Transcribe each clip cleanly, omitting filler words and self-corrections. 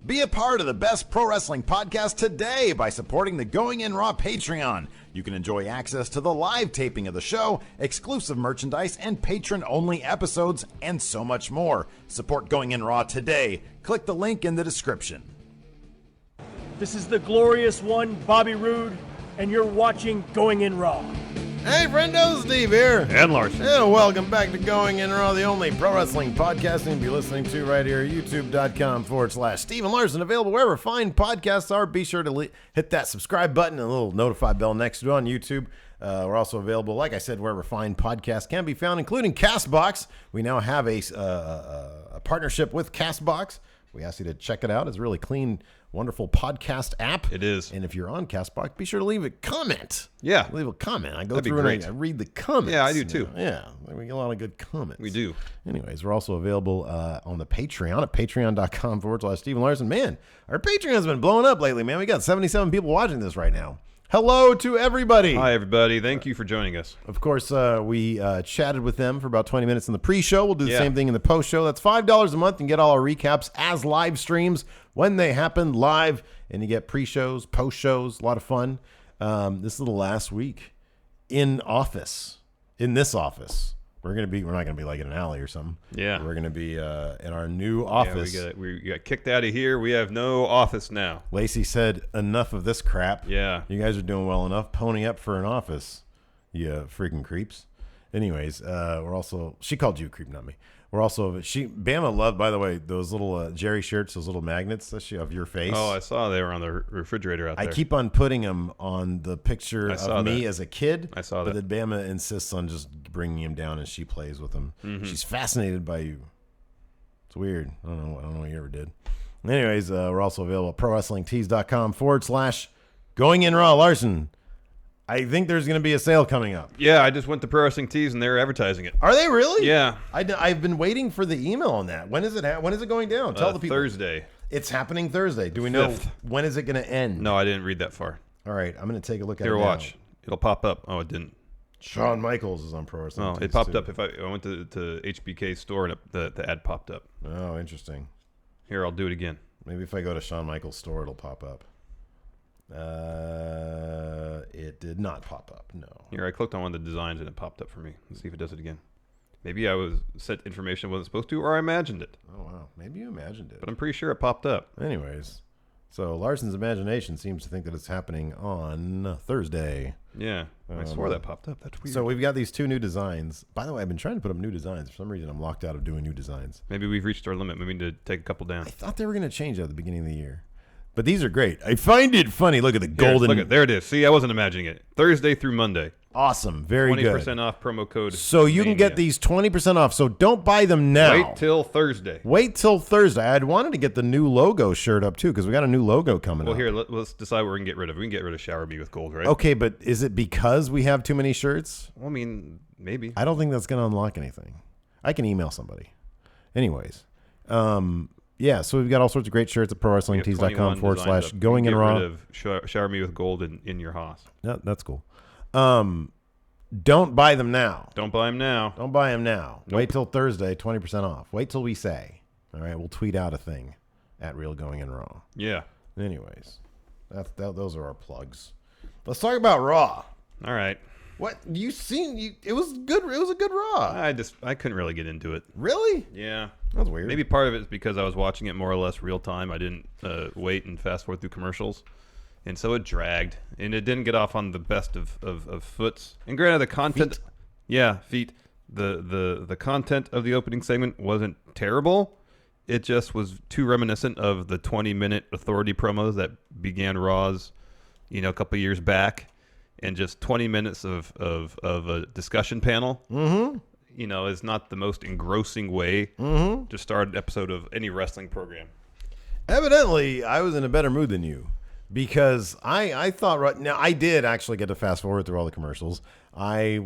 Be a part of the best pro wrestling podcast today by supporting the Going In Raw Patreon. You can enjoy access to the live taping of the show, exclusive merchandise, and patron-only episodes, and so much more. Support Going In Raw today. Click the link in the description. This is the glorious one, Bobby Roode, and you're watching Going In Raw. Hey, friendo, Steve here. And Larson. And welcome back to Going In Raw, the only pro wrestling podcast you'll be listening to right here at youtube.com/Steve and Larson. Available wherever fine podcasts are. Be sure to hit that subscribe button and a little notify bell next to it on YouTube. We're also available, like I said, wherever fine podcasts can be found, including CastBox. We now have a partnership with CastBox. We ask you to check it out. It's a really clean, wonderful podcast app. It is. And if you're on CastBox, be sure to leave a comment. Yeah. Leave a comment. I go That'd be through great. and I read the comments. Yeah, I do too. Yeah. We get a lot of good comments. We do. Anyways, we're also available on the Patreon at patreon.com/Steve and Larson. Man, our Patreon has been blowing up lately, man. We got 77 people watching this right now. Hello to everybody. Hi, everybody. Thank you for joining us. Of course, we chatted with them for about 20 minutes in the pre-show. We'll do the same thing in the post-show. That's $5 a month and get all our recaps as live streams when they happen live. And you get pre-shows, post-shows, a lot of fun. This is the last week in this office. We're not gonna be like in an alley or something. Yeah. We're gonna be in our new office. Yeah, we got kicked out of here. We have no office now. Lacey said, "Enough of this crap. Yeah. You guys are doing well enough. Pony up for an office, you freaking creeps." Anyways, we're also, she called you a creep, not me. We're also, Bama loved, by the way, those little Jerry shirts, those little magnets of your face. Oh, I saw they were on the refrigerator out there. I keep on putting them on the picture of me as a kid. I saw that. But then Bama insists on just bringing him down and she plays with him. Mm-hmm. She's fascinated by you. It's weird. I don't know what you ever did. Anyways, we're also available at prowrestlingtees.com/Going In Raw. Larson, I think there's going to be a sale coming up. Yeah, I just went to Pro Wrestling Tees and they're advertising it. Are they really? Yeah. I've been waiting for the email on that. When is it? When is it going down? Tell the people. Thursday. It's happening Thursday. Do we know 5th. when is it going to end? No, I didn't read that far. All right, I'm going to take a look at it Here, now. watch. It'll pop up. Oh, it didn't. Shawn Michaels is on Pro Wrestling Oh, Tees it popped too. up. If I went to HBK's store and the ad popped up. Oh, interesting. Here, I'll do it again. Maybe if I go to Shawn Michaels' store, it'll pop up. It did not pop up. No. Here, I clicked on one of the designs and it popped up for me. Let's see if it does it again. Maybe I was sent information I wasn't supposed to, or I imagined it. Oh wow, maybe you imagined it. But I'm pretty sure it popped up. Anyways, so Larson's imagination seems to think that it's happening on Thursday. Yeah, I swore that popped up. That's weird. So we've got these two new designs. By the way, I've been trying to put up new designs. For some reason, I'm locked out of doing new designs. Maybe we've reached our limit. Maybe we need to take a couple down. I thought they were going to change at the beginning of the year. But these are great. I find it funny. Look at the Here, golden. look at, there it is. See, I wasn't imagining it. Thursday through Monday. Awesome. Very good. 20% off promo code. So you can get Mania. these 20% off. So don't buy them now. Wait till Thursday. Wait till Thursday. I'd wanted to get the new logo shirt up too because we got a new logo coming Well, up. here, let's decide what we can get rid of. We can get rid of Shower Me with Gold, right? Okay, but is it because we have too many shirts? Well, I mean, maybe. I don't think that's going to unlock anything. I can email somebody. Anyways, yeah, so we've got all sorts of great shirts at prowrestlingtees.com/Going In Raw. Get rid of Shower Me with Gold in your Haas. Yeah, that's cool. Don't buy them now. Don't buy them now. Don't buy them now. Nope. Wait till Thursday, 20% off. Wait till we say. All right, we'll tweet out a thing at Real Going In Raw. Yeah. Anyways, those are our plugs. Let's talk about Raw. All right. What you seen? It was good. It was a good Raw. I couldn't really get into it. Really? Yeah. That's weird. Maybe part of it is because I was watching it more or less real time. I didn't wait and fast forward through commercials. And so it dragged. And it didn't get off on the best of foots. And granted, the content... Feet. Yeah, feet. The content of the opening segment wasn't terrible. It just was too reminiscent of the 20-minute Authority promos that began Raw's, a couple years back. And just 20 minutes of a discussion panel. Mm-hmm. Is not the most engrossing way to start an episode of any wrestling program. Evidently, I was in a better mood than you because I thought right now I did actually get to fast forward through all the commercials. I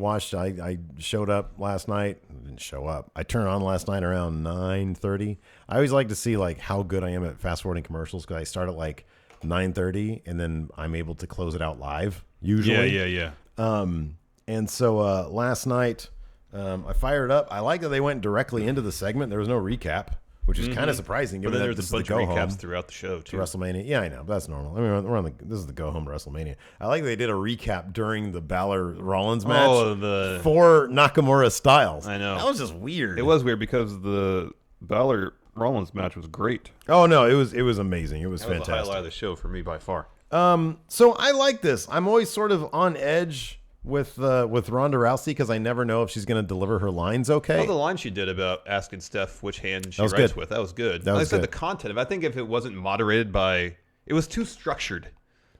showed up last night. I didn't show up. I turned on last night around 9:30. I always like to see how good I am at fast forwarding commercials because I start at 9:30 and then I'm able to close it out live usually. Yeah. And so last night I fired up. I like that they went directly into the segment. There was no recap. which is kind of surprising. But Given then that there's this a bunch is the of go home recaps throughout the show to too. WrestleMania. Yeah, I know. But that's normal. I mean, this is the go home to WrestleMania. I like they did a recap during the Balor Rollins match for Nakamura Styles. I know. That was just weird. It was weird because the Balor Rollins match was great. Oh no, it was amazing. It was That was fantastic. the highlight of the show for me by far. So I like this. I'm always sort of on edge with Ronda Rousey because I never know if she's going to deliver her lines okay. Well, the line she did about asking Steph which hand she was writes good. with, that was good. That was like I said, good. the content of it, I think if it wasn't moderated by, it was too structured.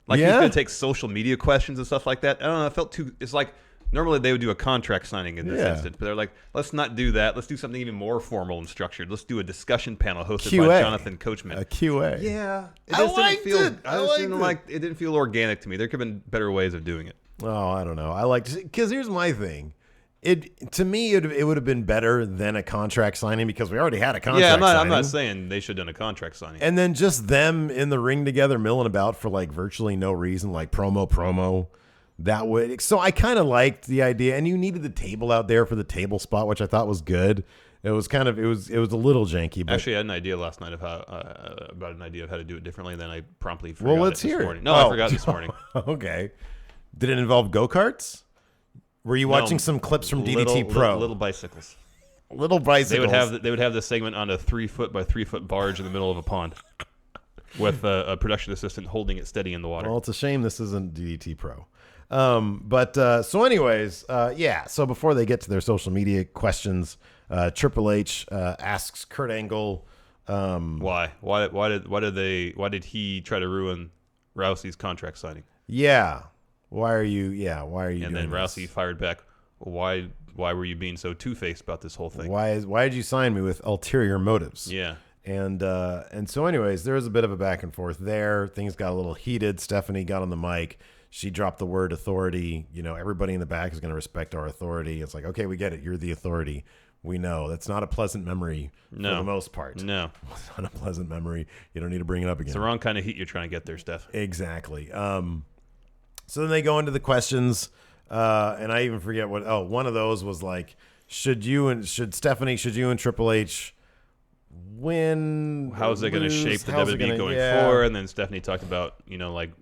Like he Yeah. was going to take social media questions and stuff like that. I don't know. It felt too. It's like normally they would do a contract signing in this Yeah. instance, but they're like, let's not do that. Let's do something even more formal and structured. Let's do a discussion panel hosted QA. by Jonathan Coachman. A QA. Yeah, it I just didn't liked feel. it. I just liked didn't it. like. It didn't feel organic to me. There could have been better ways of doing it. Oh, I don't know. I like because here's my thing. To me it would have been better than a contract signing because we already had a contract. Yeah, I'm signing. not saying they should have done a contract signing. And then just them in the ring together, milling about for like virtually no reason, like promo. That would. So I kind of liked the idea, and you needed the table out there for the table spot, which I thought was good. It was kind of it was a little janky. But Actually, I had an idea last night of how to do it differently, and then I promptly forgot well, let's it this hear morning. it. No, I forgot this morning. Okay. Did it involve go-karts? Were you watching some clips from DDT Pro? Little bicycles. Little bicycles. They would have this segment on a 3-foot by 3-foot barge in the middle of a pond, with a production assistant holding it steady in the water. Well, it's a shame this isn't DDT Pro. So anyways, yeah. So before they get to their social media questions, Triple H asks Kurt Angle, Why? Why did he try to ruin Rousey's contract signing? yeah, why are you And doing then this? Rousey fired back, why were you being so two-faced about this whole thing? Why did you sign me with ulterior motives? Yeah. And so anyways, there was a bit of a back and forth there. Things got a little heated. Stephanie got on the mic. She dropped the word authority. You know, everybody in the back is going to respect our authority. It's like, okay, we get it. You're the authority. We know. That's not a pleasant memory for the most part. No. It's not a pleasant memory. You don't need to bring it up again. It's the wrong kind of heat you're trying to get there, Steph. Exactly. So then they go into the questions, and I even forget what. Oh, one of those was like, should you and Triple H win? How's it going to shape the How's it WWE gonna- going yeah. forward? And then Stephanie talked about, like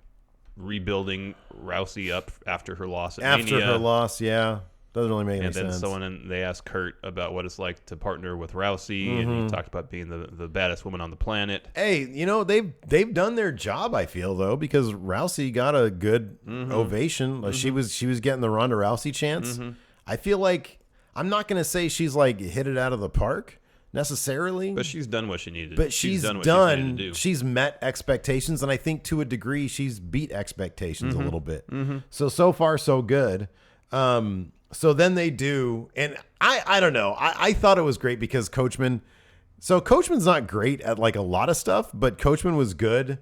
rebuilding Rousey up after her loss at After Mania. her loss, yeah. Doesn't really make any And then sense. they asked Kurt about what it's like to partner with Rousey, and he talked about being the baddest woman on the planet. Hey, they've done their job, I feel, though, because Rousey got a good ovation. Like, she was getting the Ronda Rousey chance. I feel like I'm not going to say she's like hit it out of the park necessarily, But she's done what she needed. but she's done what done. she needed to do. She's met expectations, and I think to a degree she's beat expectations a little bit. So far so good. So then they do, and I don't know. I thought it was great because Coachman. So Coachman's not great at like a lot of stuff, but Coachman was good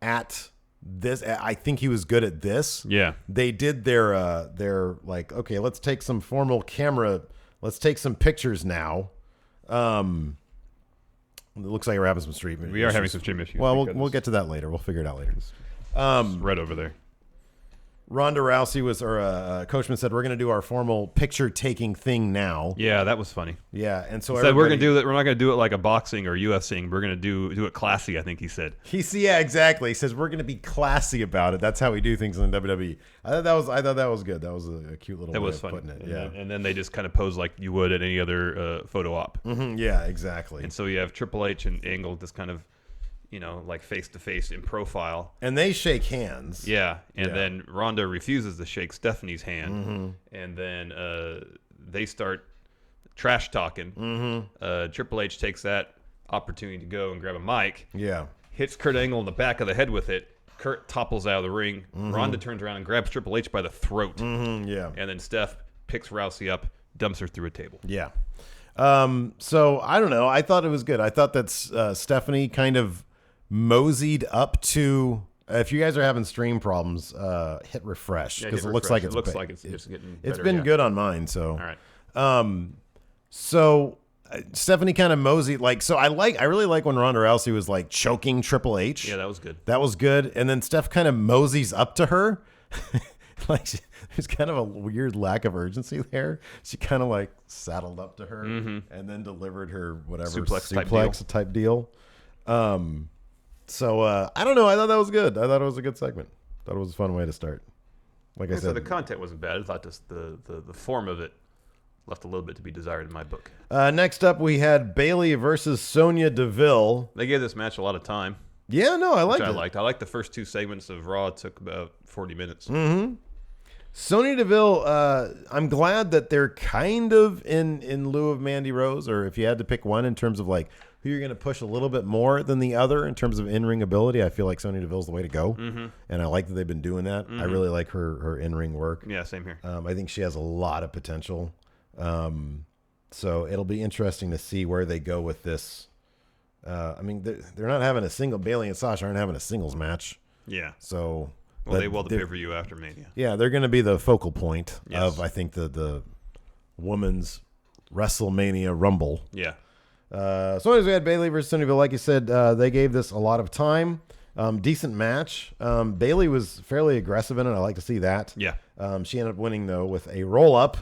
at this. I think he was good at this. Yeah. They did their like, okay, let's take some formal camera. Let's take some pictures now. It looks like we're having some stream issues. We are having some stream issues. Well, because we'll get to that later. We'll figure it out later. it's right over there. Ronda Rousey Coachman said, we're going to do our formal picture taking thing now. Yeah, that was funny. Yeah. And so Said we're gonna do that. We're not gonna do it like a boxing or UFCing. We're gonna do it classy. I think he said. Yeah, exactly. He says we're going to be classy about it. That's how we do things in the WWE. I thought that was good. That was a cute little That way was of funny. putting it. And Yeah. then they just kind of pose like you would at any other photo op. Yeah, exactly. And so you have Triple H and Angle just kind of, like face to face in profile. And they shake hands. Yeah, and Yeah. then Ronda refuses to shake Stephanie's hand, and then they start trash talking. Triple H takes that opportunity to go and grab a mic, Yeah. hits Kurt Angle in the back of the head with it. Kurt topples out of the ring. Ronda turns around and grabs Triple H by the throat, Yeah. and then Steph picks Rousey up, dumps her through a table. Yeah. So I don't know. I thought it was good. I thought that Stephanie kind of moseyed up to. If you guys are having stream problems, hit refresh because it looks like it's just getting. it's better, been yeah. good on mine. So All right. So Stephanie kind of moseyed so I really like when Ronda Rousey was like choking Triple H. Yeah, that was good. That was good. And then Steph kind of moseys up to her like there's kind of a weird lack of urgency there. She kind of like saddled up to her and then delivered her whatever suplex type deal. So I don't know. I thought that was good. I thought it was a good segment. Thought it was a fun way to start. Like I said, so the content wasn't bad. I thought just the form of it left a little bit to be desired in my book. Next up, we had Bayley versus Sonya Deville. They gave this match a lot of time. Yeah, no, I liked it. I liked the first 2 segments of Raw. It took about 40 minutes. Mm-hmm. Sonya Deville, I'm glad that they're kind of in lieu of Mandy Rose, or if you had to pick one in terms of like who you're going to push a little bit more than the other in terms of in-ring ability, I feel like Sonya Deville's the way to go. Mm-hmm. And I like that they've been doing that. Mm-hmm. I really like her in-ring work. Yeah, same here. I think she has a lot of potential. So it'll be interesting to see where they go with this. I mean, they're not having a single, Bayley and Sasha aren't having a singles match. Yeah. So... Well, they will the pay-per-view after Mania. Yeah, they're going to be the focal point of, I think, the women's Wrestlemania Rumble. Yeah. So as we had Bayley versus Sonya Deville, like you said, they gave this a lot of time. Decent match. Bayley was fairly aggressive in it. I like to see that. Yeah. She ended up winning, though, with a roll-up,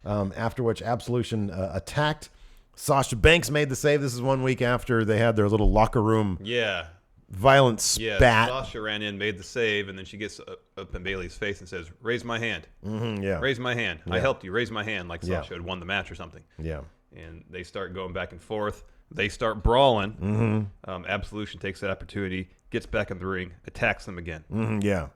after which Absolution attacked. Sasha Banks made the save. This is 1 week after they had their little locker room violent spat. Yeah, Sasha ran in, made the save, and then she gets up in Bayley's face and says, "Raise my hand." Mm-hmm, yeah. Raise my hand. Yeah. I helped you. Raise my hand, like Sasha had won the match or something. Yeah. And they start going back and forth. They start brawling. Mm-hmm. Absolution takes that opportunity, gets back in the ring, attacks them again. Mm-hmm, yeah.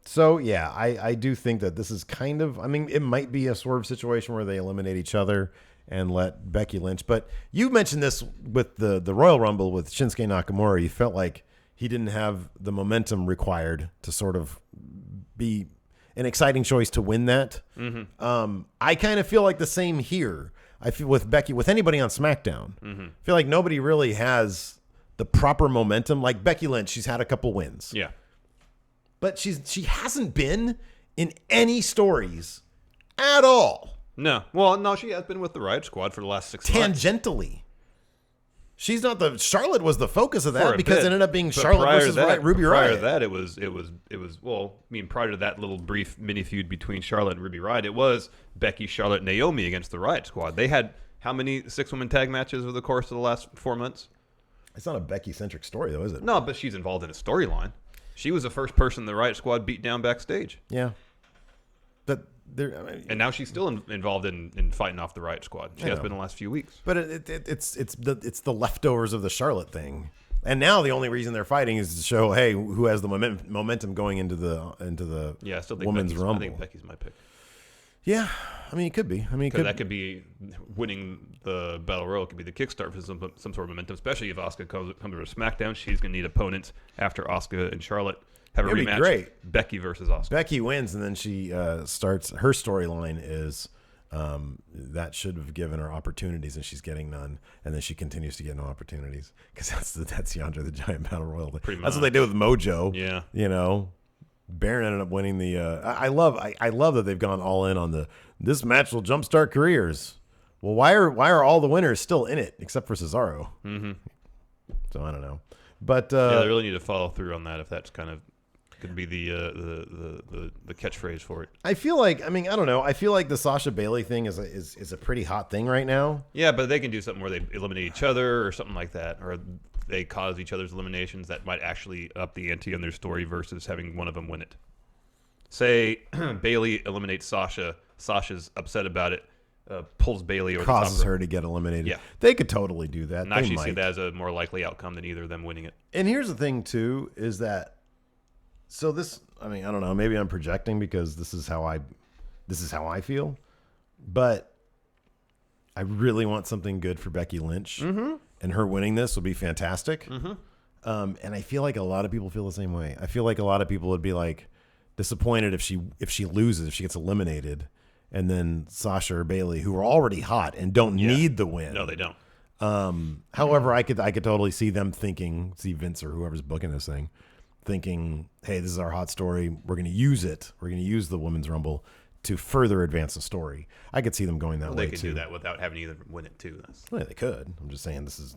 So, yeah, I do think that this is kind of, I mean, it might be a swerve situation where they eliminate each other and let Becky Lynch. But you mentioned this with the Royal Rumble with Shinsuke Nakamura. You felt like he didn't have the momentum required to sort of be an exciting choice to win that. Mm-hmm. I kind of feel like the same here. I feel with Becky, with anybody on SmackDown, I feel like nobody really has the proper momentum. Like Becky Lynch, she's had a couple wins. Yeah. But she hasn't been in any stories at all. No. Well, no, she has been with the Riot Squad for the last 6 months. Tangentially. She's not Charlotte was the focus of that because it ended up being But Charlotte versus Ruby Riott. Prior to that, it was, well, I mean, prior to that little brief mini feud between Charlotte and Ruby Riott, it was Becky, Charlotte, Naomi against the Riot Squad. They had how many 6-woman tag matches over the course of the last 4 months? It's not a Becky-centric story, though, is it? No, but she's involved in a storyline. She was the first person the Riot Squad beat down backstage. Yeah. But and now she's still involved in fighting off the Riot Squad. She has been the last few weeks. But it's the leftovers of the Charlotte thing. And now the only reason they're fighting is to show, hey, who has the momentum going into the I still think women's Rumble. I think Becky's my pick. Yeah, I mean, it could be. I mean, that could be winning the Battle Royal. It could be the kickstart for some sort of momentum, especially if Asuka comes to SmackDown. She's going to need opponents after Asuka and Charlotte have a rematch. Be great. Becky versus Asuka. Becky wins, and then she starts. Her storyline is that should have given her opportunities, and she's getting none. And then she continues to get no opportunities because that's the Andre the Giant Battle Royal. Pretty much. That's what they did with Mojo. Yeah, you know. Baron ended up winning the. I love that they've gone all in on this match will jumpstart careers. Well, why are all the winners still in it except for Cesaro? Mm-hmm. So I don't know, but they really need to follow through on that if that's kind of could be the catchphrase for it. I feel like I don't know. I feel like the Sasha Bayley thing is a pretty hot thing right now. Yeah, but they can do something where they eliminate each other or something like that, or they cause each other's eliminations that might actually up the ante on their story versus having one of them win it. Say Bayley eliminates Sasha. Sasha's upset about it. Pulls Bayley over causes the top her to get eliminated. Yeah, they could totally do that. And I actually see that as a more likely outcome than either of them winning it. And here's the thing too: is that so this? I don't know. Maybe I'm projecting because this is how I feel, but I really want something good for Becky Lynch. Mm-hmm. And her winning this would be fantastic. Mm-hmm. And I feel like a lot of people feel the same way. I feel like a lot of people would be like disappointed if she loses, if she gets eliminated, and then Sasha or Bayley, who are already hot and don't need the win. No, they don't. However, I could totally see them thinking, see Vince or whoever's booking this thing, thinking, hey, this is our hot story. We're going to use it. We're going to use the Women's Rumble to further advance the story. I could see them going that way, too. They could do that without having either win it, too. Well, they could. I'm just saying this is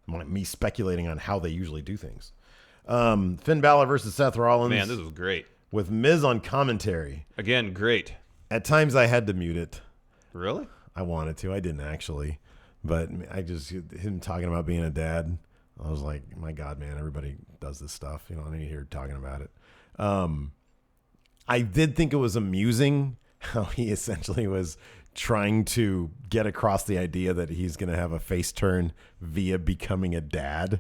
me speculating on how they usually do things. Finn Balor versus Seth Rollins. Man, this was great. with Miz on commentary. Again, great. At times I had to mute it. Really? I wanted to. I didn't actually. But him talking about being a dad, I was like, my God, man, everybody does this stuff. I need to hear talking about it. I did think it was amusing how he essentially was trying to get across the idea that he's going to have a face turn via becoming a dad,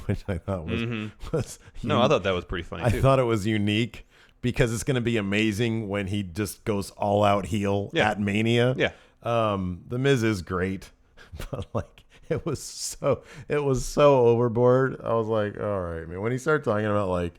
which I thought was No, I thought that was pretty funny, too. I thought it was unique because it's going to be amazing when he just goes all out heel at Mania. Yeah. The Miz is great, but like it was so overboard. I was like, all right, man. When he started talking about like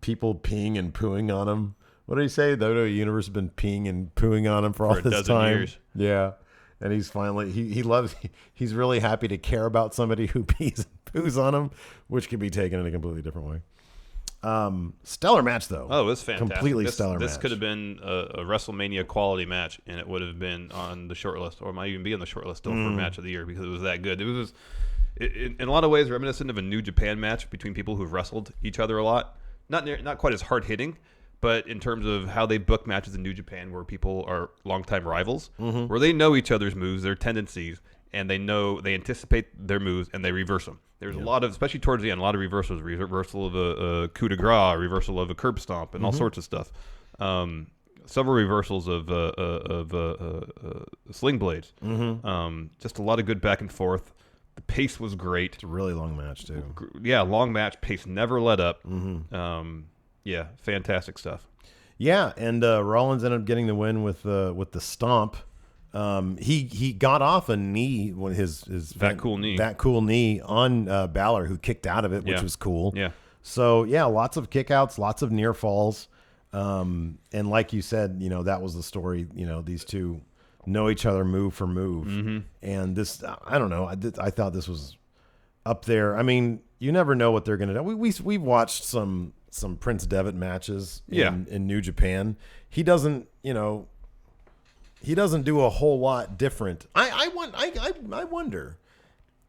people peeing and pooing on him, what did he say? The WWE Universe has been peeing and pooing on him for all this 12 time. years. Yeah. And he's finally, he's really happy to care about somebody who pees and poos on him, which could be taken in a completely different way. Stellar match, though. Oh, it was fantastic. Completely stellar match. This could have been a WrestleMania quality match, and it would have been on the short list, or might even be on the short list still for match of the year because it was that good. It was, in a lot of ways, reminiscent of a New Japan match between people who've wrestled each other a lot. Not quite as hard hitting, but in terms of how they book matches in New Japan, where people are longtime rivals, where they know each other's moves, their tendencies, and they anticipate their moves and they reverse them. There's a lot of, especially towards the end, a lot of reversals, reversal of a coup de grace, reversal of a curb stomp, and all sorts of stuff. Several reversals of sling blades. Just a lot of good back and forth. The pace was great. It's a really long match too. Yeah, long match. Pace never let up. Yeah, fantastic stuff. Yeah, and Rollins ended up getting the win with the stomp. He got off a knee when his that cool knee on Balor, who kicked out of it, which was cool. Yeah. So yeah, lots of kickouts, lots of near falls, and like you said, that was the story. These two know each other move for move, and this, I don't know. I thought this was up there. I mean, you never know what they're gonna do. We've watched some Prince Devitt matches in New Japan. He doesn't do a whole lot different. I wonder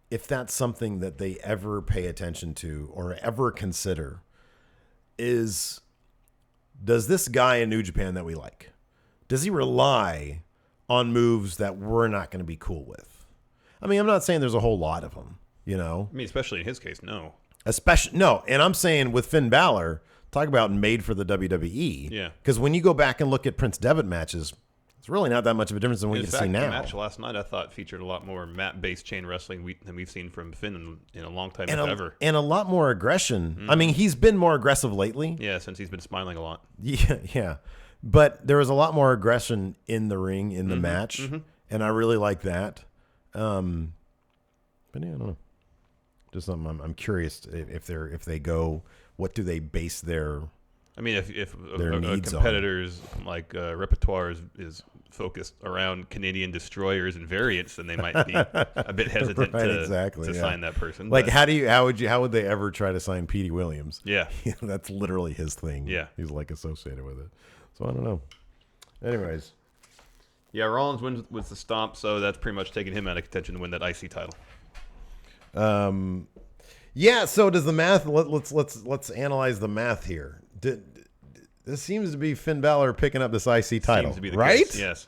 if that's something that they ever pay attention to or ever consider. Does this guy in New Japan that we like, does he rely on moves that we're not going to be cool with? I mean, I'm not saying there's a whole lot of them, I mean, especially in his case, no. No, and I'm saying with Finn Balor, talk about made for the WWE. Yeah. Because when you go back and look at Prince Devitt matches, it's really not that much of a difference than what you can see now. The match last night, I thought, featured a lot more mat-based chain wrestling than we've seen from Finn in a long time, if ever. And a lot more aggression. I mean, he's been more aggressive lately. Yeah, since he's been smiling a lot. Yeah. But there was a lot more aggression in the ring, in the match, and I really like that. But yeah, I don't know. Just something I'm curious if they go, what do they base their? I mean, if a competitor's like repertoire is focused around Canadian destroyers and variants, then they might be a bit hesitant to sign that person. Like, how would they ever try to sign Petey Williams? Yeah, that's literally his thing. Yeah, he's like associated with it. So I don't know. Anyways, yeah, Rollins wins with the stomp, so that's pretty much taking him out of contention to win that IC title. Yeah. So does the math? Let's analyze the math here. This seems to be Finn Balor picking up this IC title, seems to be the right? Case. Yes,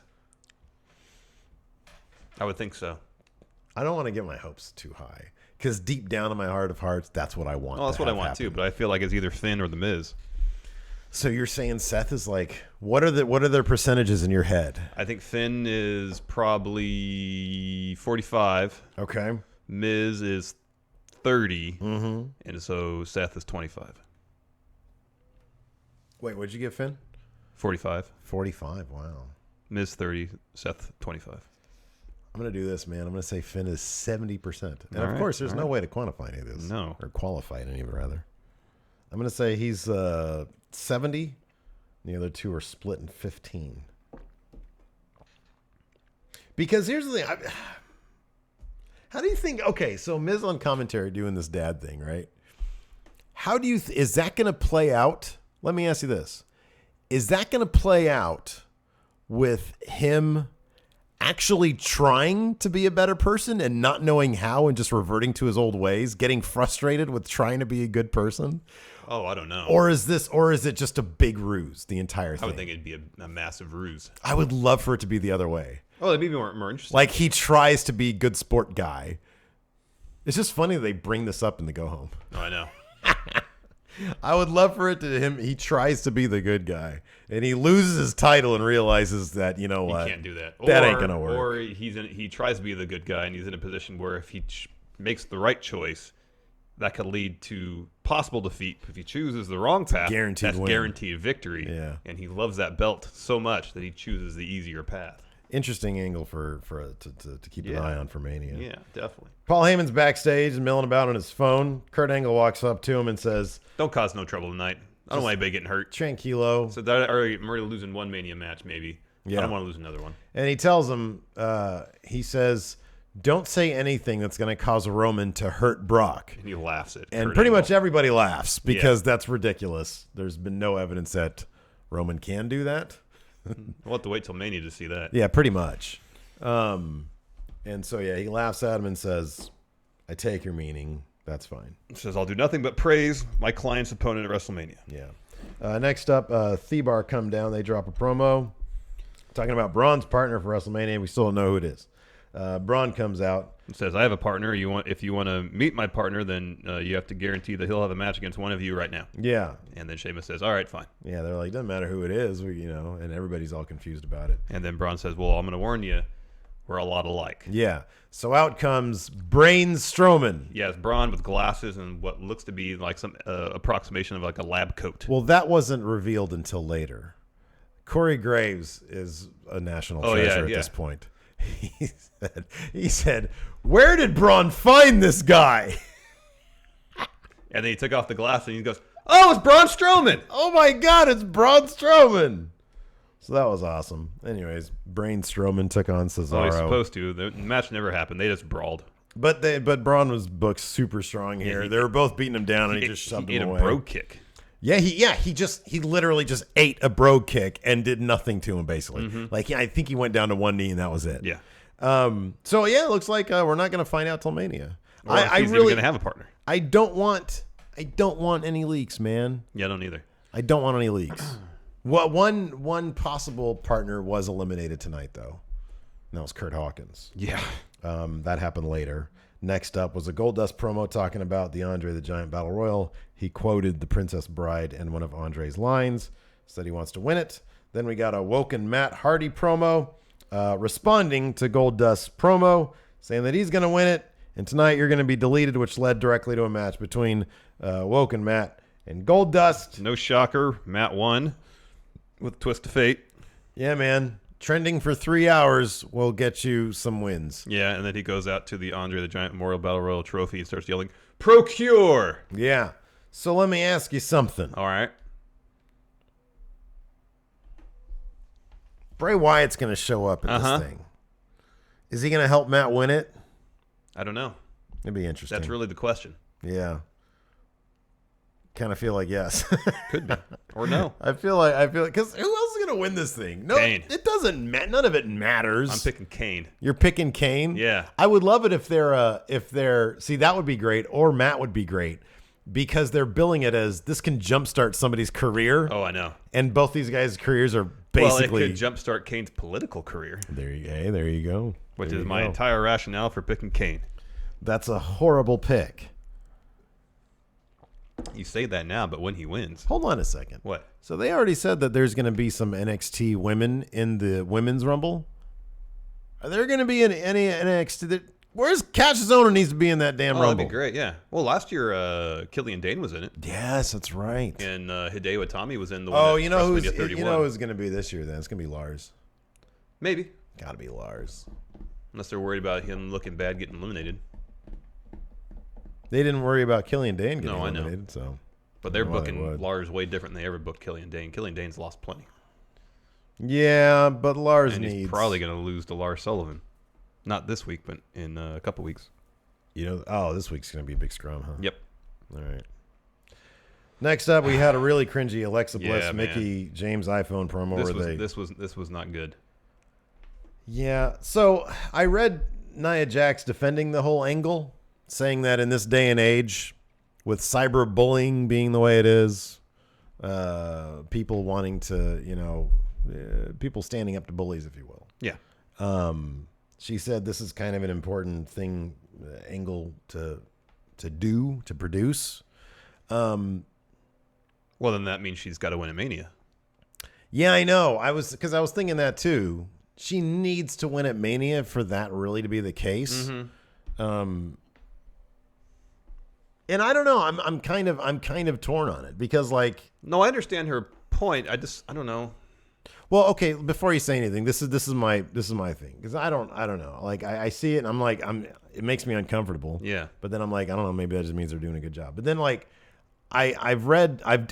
I would think so. I don't want to get my hopes too high because deep down in my heart of hearts, that's what I want. Well, that's what I want happen. too. But I feel like it's either Finn or the Miz. So you're saying Seth is like, what are their percentages in your head? I think Finn is probably 45. Okay. Miz is 30, and so Seth is 25. Wait, what'd you get, Finn? 45. 45, wow. Miz 30, Seth 25. I'm going to do this, man. I'm going to say Finn is 70%. And of course, there's no way to quantify any of this. No. Or qualify any of it, rather. I'm going to say he's 70. The other two are split in 15. Because here's the thing. How do you think? Okay, so Miz on commentary doing this dad thing, right? How do you? Is that going to play out? Let me ask you this: is that going to play out with him actually trying to be a better person and not knowing how and just reverting to his old ways, getting frustrated with trying to be a good person? Oh, I don't know. Or is it just a big ruse, the entire thing? I would think it'd be a massive ruse. I would love for it to be the other way. Oh, that'd be more interesting. Like he tries to be good sport guy. It's just funny that they bring this up in the go home. Oh, I know. I would love for it to him. He tries to be the good guy, and he loses his title and realizes that you know what, he can't do that. That ain't gonna work. Or he tries to be the good guy, and he's in a position where if he makes the right choice, that could lead to possible defeat. If he chooses the wrong path, Guaranteed win. guaranteed victory. Yeah. And he loves that belt so much that he chooses the easier path. Interesting angle to keep an eye on for Mania. Yeah, definitely. Paul Heyman's backstage and milling about on his phone. Kurt Angle walks up to him and says, "Don't cause no trouble tonight. I don't want anybody getting hurt." Tranquilo. So I'm already losing one Mania match, maybe. Yeah. I don't want to lose another one. And he tells him, he says, don't say anything that's going to cause Roman to hurt Brock. And he laughs at And Kurt pretty Angle. much everybody laughs because that's ridiculous. There's been no evidence that Roman can do that. We'll have to wait till Mania to see that. Yeah, pretty much. And so, he laughs at him and says, I take your meaning. That's fine. He says, "I'll do nothing but praise my client's opponent at WrestleMania." Yeah. Next up, Thebar come down. They drop a promo talking about Braun's partner for WrestleMania. We still don't know who it is. Braun comes out. It says, "I have a partner. If you want to meet my partner, then you have to guarantee that he'll have a match against one of you right now." Yeah. And then Sheamus says, "All right, fine." Yeah, they're like, doesn't matter who it is, and everybody's all confused about it. And then Braun says, "Well, I'm going to warn you, we're a lot alike." Yeah. So out comes Braun Strowman. Yes, Braun with glasses and what looks to be like some approximation of like a lab coat. Well, that wasn't revealed until later. Corey Graves is a national treasure at this point. He said, where did Braun find this guy? And then he took off the glasses and he goes, "Oh, it's Braun Strowman!" Oh my God, it's Braun Strowman. So that was awesome. Anyways, Braun Strowman took on Cesaro. Oh, he's supposed to. The match never happened. They just brawled. But Braun was booked super strong here. They were both beating him down, and he just shoved him away. He ate a bro kick. Yeah, he literally just ate a bro kick and did nothing to him, basically. Mm-hmm. I think he went down to one knee and that was it. Yeah. So it looks like we're not going to find out till Mania. Or if he's even going to have a partner. I don't want any leaks, man. Yeah, I don't either. I don't want any leaks. One possible partner was eliminated tonight, though. And that was Kurt Hawkins. Yeah. That happened later. Next up was a Goldust promo talking about the Andre the Giant Battle Royal. He quoted the Princess Bride in one of Andre's lines, said he wants to win it. Then we got a Woken Matt Hardy promo responding to Goldust's promo, saying that he's going to win it. And tonight you're going to be deleted, which led directly to a match between Woken Matt and Goldust. No shocker. Matt won with a twist of fate. Yeah, man. Trending for 3 hours will get you some wins. Yeah, and then he goes out to the Andre the Giant Memorial Battle Royal trophy and starts yelling, "Procure!" Yeah. So let me ask you something. All right. Bray Wyatt's going to show up in this thing. Is he going to help Matt win it? I don't know. It'd be interesting. That's really the question. Yeah. Kind of feel like yes. Could be. Or no. I feel like because who else is gonna win this thing? No, Kane. It doesn't matter. None of it matters. I'm picking Kane. You're picking Kane. Yeah. I would love it if they're see, that would be great, or Matt would be great because they're billing it as this can jumpstart somebody's career. Oh, I know. And both these guys' careers are basically. Well, it could jumpstart Kane's political career. There you go. Which is my entire rationale for picking Kane. That's a horrible pick. You say that now, but when he wins. Hold on a second. What? So they already said that there's going to be some NXT women in the Women's Rumble. Are there going to be any NXT? Where's Cassius Ohno needs to be in that damn Rumble? That'd be great, yeah. Well, last year, Killian Dane was in it. Yes, that's right. And Hideo Itami was in the one. Oh, you know who's WrestleMania going to be this year then? It's going to be Lars. Maybe. Got to be Lars. Unless they're worried about him looking bad getting eliminated. They didn't worry about Killian Dane getting eliminated. I know. So. But they're booking Lars way different than they ever booked Killian Dane. Killian Dane's lost plenty. Yeah, but Lars and needs. He's probably going to lose to Lars Sullivan. Not this week, but in a couple weeks. This week's going to be a big scrum, huh? Yep. All right. Next up, we had a really cringy Alexa Bliss, Yeah, Mickey James iPhone promo. This was not good. Yeah. So I read Nia Jax defending the whole angle, saying that in this day and age, with cyberbullying being the way it is, people wanting to, people standing up to bullies, if you will. Yeah. She said this is kind of an important thing, angle to produce. Well, then that means she's got to win a Mania. Yeah, I know. I was thinking that too. She needs to win at Mania for that really to be the case. Mm-hmm. And I don't know. I'm kind of torn on it because no, I understand her point. I don't know. Well, okay. Before you say anything, this is my thing because I don't know. I see it and it makes me uncomfortable. Yeah. But then I'm like, I don't know. Maybe that just means they're doing a good job. But then I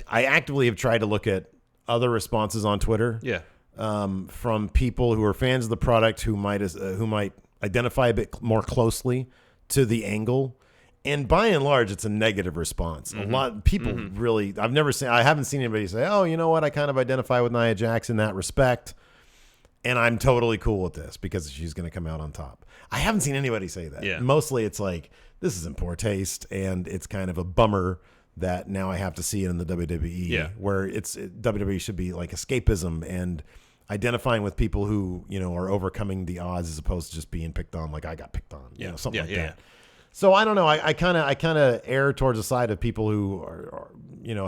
actively have tried to look at other responses on Twitter. Yeah. From people who are fans of the product who might identify a bit more closely to the angle. And by and large, it's a negative response. Mm-hmm. A lot of people really, I haven't seen anybody say, oh, you know what? I kind of identify with Nia Jax in that respect. And I'm totally cool with this because she's going to come out on top. I haven't seen anybody say that. Yeah. Mostly it's like, this is in poor taste. And it's kind of a bummer that now I have to see it in the WWE where WWE should be like escapism and identifying with people who, are overcoming the odds as opposed to just being picked on like I got picked on, something like that. So I don't know. I kind of err towards the side of people who are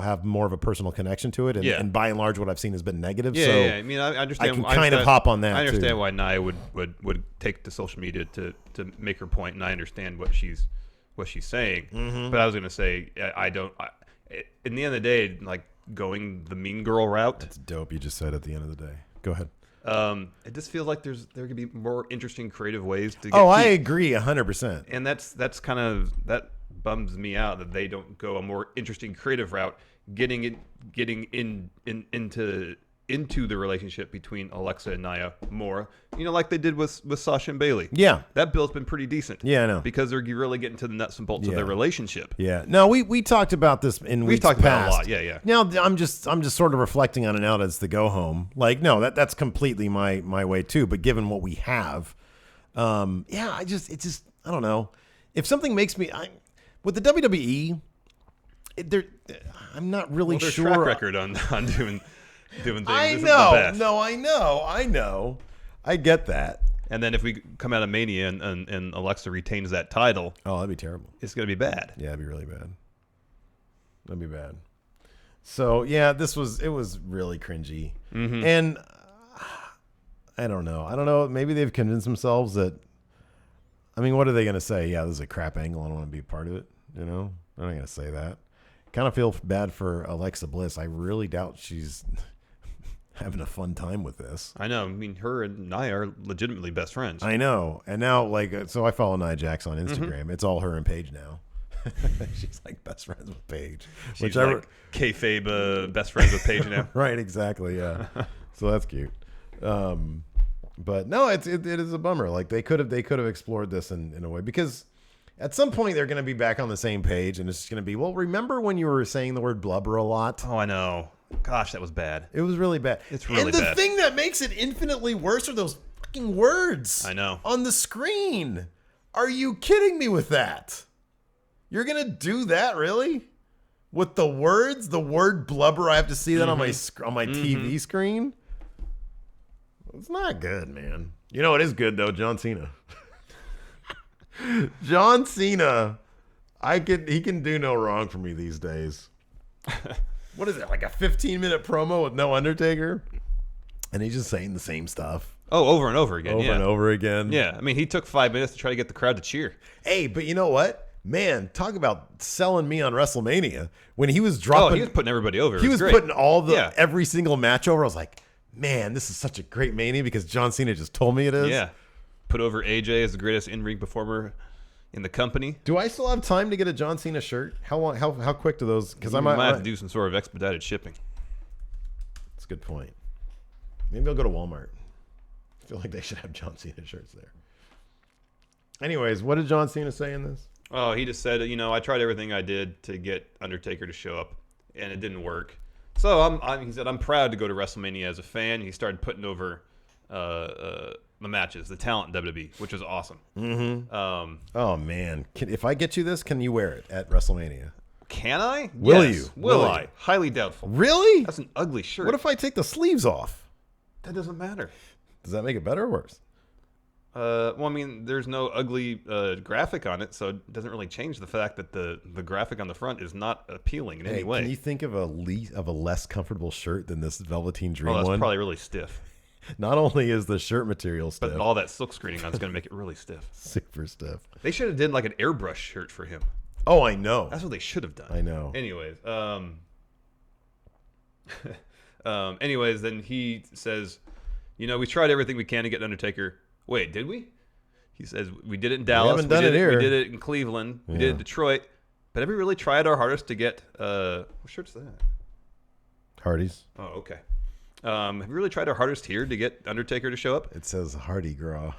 have more of a personal connection to it, and by and large, what I've seen has been negative. Yeah, so I mean, I understand. I can hop on that. I understand too. why Nia would take to social media to make her point, and I understand what she's saying. Mm-hmm. But I was going to say, I don't. In the end of the day, like going the mean girl route. That's dope. You just said at the end of the day. Go ahead. It just feels like there could be more interesting, creative ways to get. I agree 100%. And that's kind of that bums me out that they don't go a more interesting, creative route, getting into the relationship between Alexa and Nia more, like they did with Sasha and Bailey. Yeah, that build's been pretty decent. Yeah, I know, because they're really getting to the nuts and bolts of their relationship. Yeah, no, we talked about this in weeks past. About it a lot. Yeah. Now I'm just sort of reflecting on it now as the go home. Like, no, that's completely my way too. But given what we have, I don't know. If something makes me with the WWE, I'm not really their sure. Track record on doing things. I know. The best. No, I know. I get that. And then if we come out of Mania and Alexa retains that title, that'd be terrible. It's going to be bad. Yeah, it'd be really bad. That'd be bad. So yeah, it was really cringy, and I don't know. Maybe they've convinced themselves that. I mean, what are they going to say? Yeah, this is a crap angle. I don't want to be a part of it. They're not going to say that. Kind of feel bad for Alexa Bliss. I really doubt she's having a fun time with this. I know. I mean, her and Nia are legitimately best friends. I know. And now, so I follow Nia Jax on Instagram. Mm-hmm. It's all her and Paige now. She's like best friends with Paige. She's like kayfabe best friends with Paige now. Right, exactly, yeah. So that's cute. But no, it is a bummer. Like they could have explored this in a way because at some point they're going to be back on the same page and it's just going to be, well, remember when you were saying the word blubber a lot? Oh, I know. Gosh, that was bad. It was really bad. It's really bad. And the thing that makes it infinitely worse are those fucking words. I know. On the screen. Are you kidding me with that? You're going to do that, really? With the words, the word blubber, I have to see that on my TV screen? It's not good, man. You know what is good, though? John Cena. John Cena. He can do no wrong for me these days. What is it, like a 15-minute promo with no Undertaker? And he's just saying the same stuff. Oh, over and over again. Over and over again. Yeah, I mean, he took 5 minutes to try to get the crowd to cheer. Hey, but you know what? Man, talk about selling me on WrestleMania. When he was dropping... Oh, he was putting everybody over. He was putting every single match over. I was like, man, this is such a great Mania because John Cena just told me it is. Yeah. Put over AJ as the greatest in-ring performer in the company. Do I still have time to get a John Cena shirt? How long? How quick do those? Because I might have to do some sort of expedited shipping. That's a good point. Maybe I'll go to Walmart. I feel like they should have John Cena shirts there. Anyways, what did John Cena say in this? Oh, he just said, I tried everything I did to get Undertaker to show up, and it didn't work. So he said, I'm proud to go to WrestleMania as a fan. He started putting over my the matches, the talent in WWE, which is awesome. Oh man, if I get you this, can you wear it at WrestleMania? Can I? Will Yes. you? Will Will I? you? Highly doubtful. Really? That's an ugly shirt. What if I take the sleeves off? That doesn't matter. Does that make it better or worse? Well, I mean, there's no ugly graphic on it, so it doesn't really change the fact that the graphic on the front is not appealing in any way. Can you think of a less comfortable shirt than this Velveteen Dream that's one? probably really stiff. Not only is the shirt material stiff, But all that silk screening on is going to make it really stiff. super stiff. They should have did like an airbrush shirt for him. Oh, I know. That's what they should have done. I know. Anyways, anyways, then he says, we tried everything we can to get Undertaker. Wait, did we? He says, we did it in Dallas. We haven't done it here. We did it in Cleveland. We did it in Detroit. But have we really tried our hardest to get, what shirt's that? Hardy's. Oh, okay. Have we really tried our hardest here to get Undertaker to show up? It says Hardy Gras.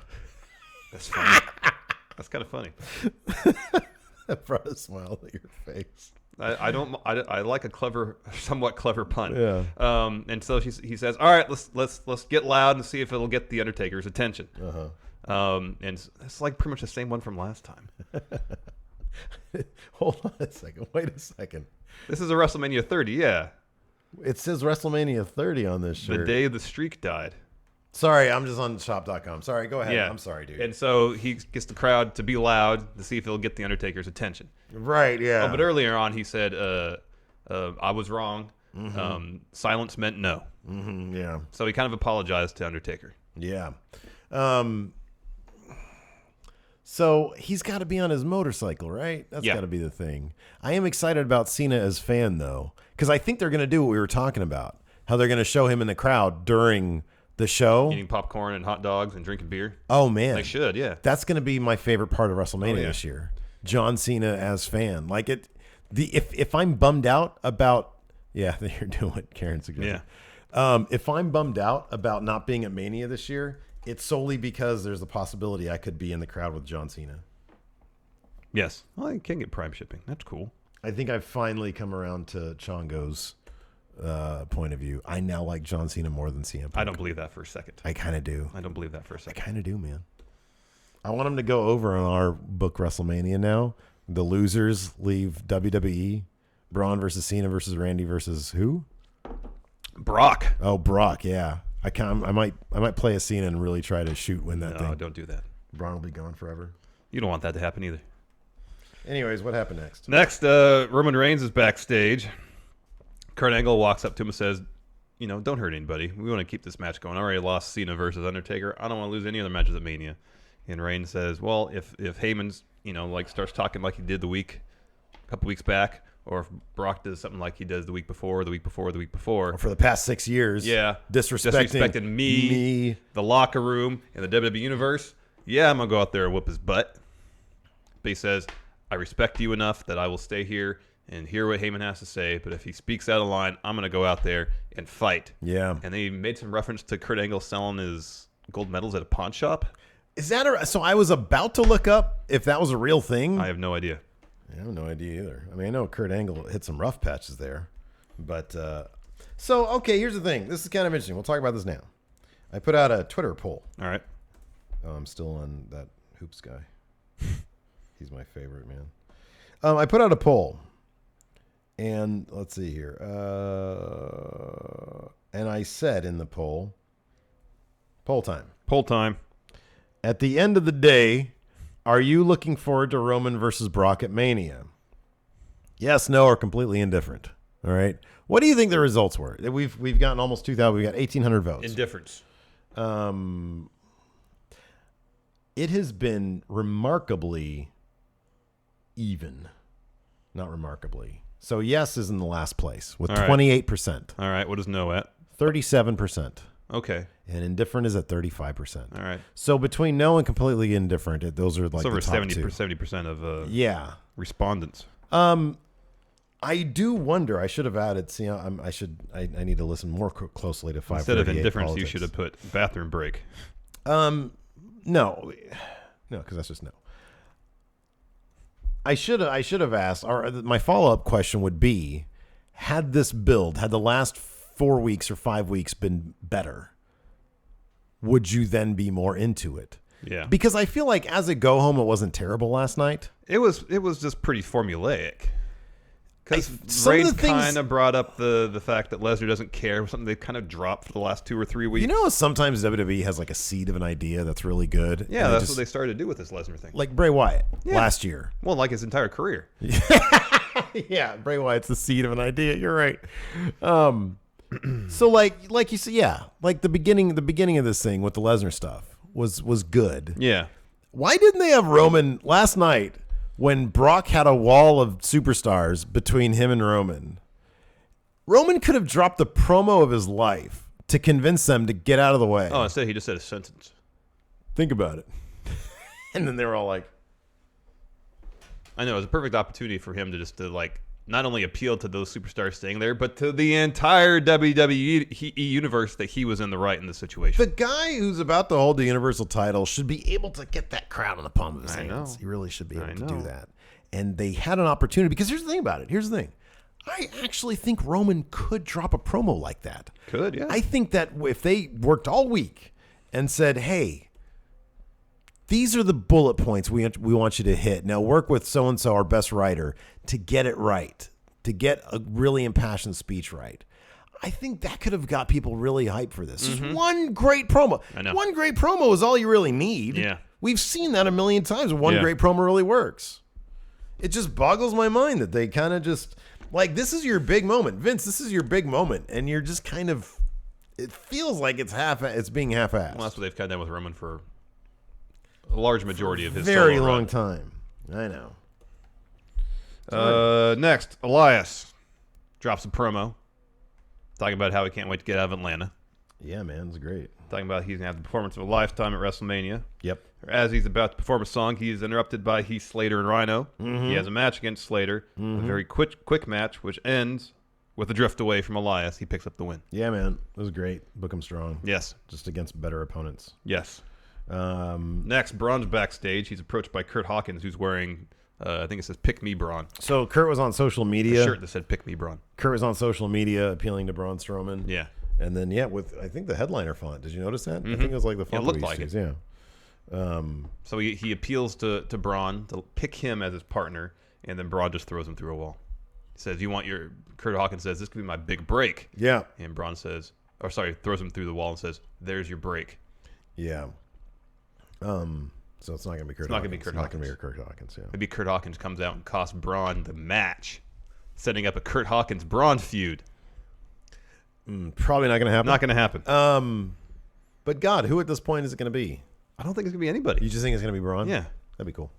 That's funny. That's kind of funny. That brought a smile to your face. I like a somewhat clever pun. Yeah. And so he says, "All right, let's get loud and see if it'll get the Undertaker's attention." And it's like pretty much the same one from last time. Hold on a second. Wait a second. This is a WrestleMania 30, yeah. It says WrestleMania 30 on this shirt. The day the streak died. Sorry, I'm just on shop.com. Sorry, go ahead. Yeah. I'm sorry, dude. And so he gets the crowd to be loud to see if he'll get the Undertaker's attention. Right, yeah. Oh, but earlier on, he said, I was wrong. Silence meant no. Yeah. So he kind of apologized to Undertaker. Yeah. So he's got to be on his motorcycle, right? That's got to be the thing. I am excited about Cena as fan, though, because I think they're going to do what we were talking about, how they're going to show him in the crowd during the show. Eating popcorn and hot dogs and drinking beer. Oh, man. They should, yeah. That's going to be my favorite part of WrestleMania this year. John Cena as fan. Like it. If I'm bummed out about, you're doing what Karen suggested. Yeah. If I'm bummed out about not being at Mania this year, it's solely because there's a possibility I could be in the crowd with John Cena. Yes. Well, you can get Prime shipping. That's cool. I think I've finally come around to Chongo's point of view. I now like John Cena more than CM Punk. I don't believe that for a second. I kind of do. I don't believe that for a second. I kind of do, man. I want him to go over on our book WrestleMania now. The losers leave WWE. Braun versus Cena versus Randy versus who? Brock. Oh, Brock. Yeah. I might play a Cena and really try to win that thing. No, don't do that. Braun will be gone forever. You don't want that to happen either. Anyways, what happened next? Next, Roman Reigns is backstage. Kurt Angle walks up to him and says, don't hurt anybody. We want to keep this match going. I already lost Cena versus Undertaker. I don't want to lose any other matches at Mania. And Reigns says, well, if Heyman's, starts talking like he did a couple weeks back, or if Brock does something like he does the week before, Or for the past 6 years. Yeah. Disrespecting me, the locker room, and the WWE Universe. Yeah, I'm going to go out there and whoop his butt. But he says, I respect you enough that I will stay here and hear what Heyman has to say. But if he speaks out of line, I'm going to go out there and fight. Yeah. And then he made some reference to Kurt Angle selling his gold medals at a pawn shop. Is that so? I was about to look up if that was a real thing. I have no idea. I have no idea either. I mean, I know Kurt Angle hit some rough patches there. But, okay, here's the thing. This is kind of interesting. We'll talk about this now. I put out a Twitter poll. All right. Oh, I'm still on that Hoops guy. He's my favorite, man. I put out a poll. And let's see here. And I said in the poll time. Poll time. At the end of the day, are you looking forward to Roman versus Brock at Mania? Yes, no, or completely indifferent. All right. What do you think the results were? We've gotten almost 2,000. We got 1,800 votes. Indifference. It has been remarkably even. Not remarkably. So yes is in the last place with 28%. All right. What is no at? 37%. Okay. And indifferent is at 35%. All right. So between no and completely indifferent, those are like it's over the top 70% of respondents. I do wonder. I should have added. See, I need to listen more closely to 538 Instead of indifference, politics. you should have put bathroom break. No, because that's just no. I should have asked. Or my follow-up question would be: had the last 4 weeks or 5 weeks been better? would you then be more into it? Yeah. Because I feel like as a go home, it wasn't terrible last night. It was just pretty formulaic. Because some Ray of the things- kind of brought up the fact that Lesnar doesn't care, something they've kind of dropped for the last 2 or 3 weeks. You know, sometimes WWE has like a seed of an idea that's really good. Yeah, that's what they started to do with this Lesnar thing. Like Bray Wyatt last year. Well, like his entire career. Yeah, Bray Wyatt's the seed of an idea. You're right. So like you said, yeah, like the beginning of this thing with the Lesnar stuff was good. Yeah. Why didn't they have Roman last night when Brock had a wall of superstars between him and Roman? Roman could have dropped the promo of his life to convince them to get out of the way. Oh, instead he just said a sentence. Think about it. And then they were all like, I know, it was a perfect opportunity for him to like not only appeal to those superstars staying there, but to the entire WWE universe that he was in the right in the situation. the guy who's about to hold the Universal title should be able to get that crowd in the palm of his hands. know. He really should be able I to do know. that. And they had an opportunity, because here's the thing about it. Here's the thing. I actually think Roman could drop a promo like that. Could, yeah. I think that if they worked all week and said, hey, these are the bullet points we want you to hit. Now work with so-and-so, our best writer, to get it right, to get a really impassioned speech right. I think that could have got people really hyped for this. Just one great promo. I know. One great promo is all you really need. Yeah. We've seen that a million times. One Yeah. great promo really works. It just boggles my mind that they kind of just, like, this is your big moment. Vince, this is your big moment. And you're just kind of, it feels like it's being half-assed. Well, that's what they've kind of done with Roman for a large majority of his Very solo long run. time. I know. Next, Elias drops a promo talking about how he can't wait to get out of Atlanta. Yeah, man, it's great. Talking about he's going to have the performance of a lifetime at WrestleMania. Yep. As he's about to perform a song, he is interrupted by Heath Slater and Rhino. He has a match against Slater, a very quick match, which ends with a drift away from Elias. He picks up the win. Yeah, man, it was great. Book him strong. Yes. Just against better opponents. Yes. Next, Braun's backstage. He's approached by Kurt Hawkins, who's wearing, I think it says "Pick Me Braun." So Kurt was on social A media. shirt that said "Pick Me Braun." Kurt was on social media appealing to Braun Strowman. Yeah. And then, yeah, with, I think, the headliner font. Did you notice that? I think it was like the font looked we used like to use. Yeah. So he appeals to Braun to pick him as his partner, and then Braun just throws him through a wall. He says, Kurt Hawkins says, "This could be my big break." Yeah. And Braun says, throws him through the wall and says, "There's your break." Yeah. So it's not going to be Kurt Hawkins. It's not gonna be Kurt It's not going to Hawkins. be Kurt Hawkins, yeah. Maybe Kurt Hawkins comes out and costs Braun the match, setting up a Kurt Hawkins-Braun feud. Probably not going to happen. Not going to happen. But God, who at this point is it going to be? I don't think it's going to be anybody. You just think it's going to be Braun? Yeah. That'd be cool.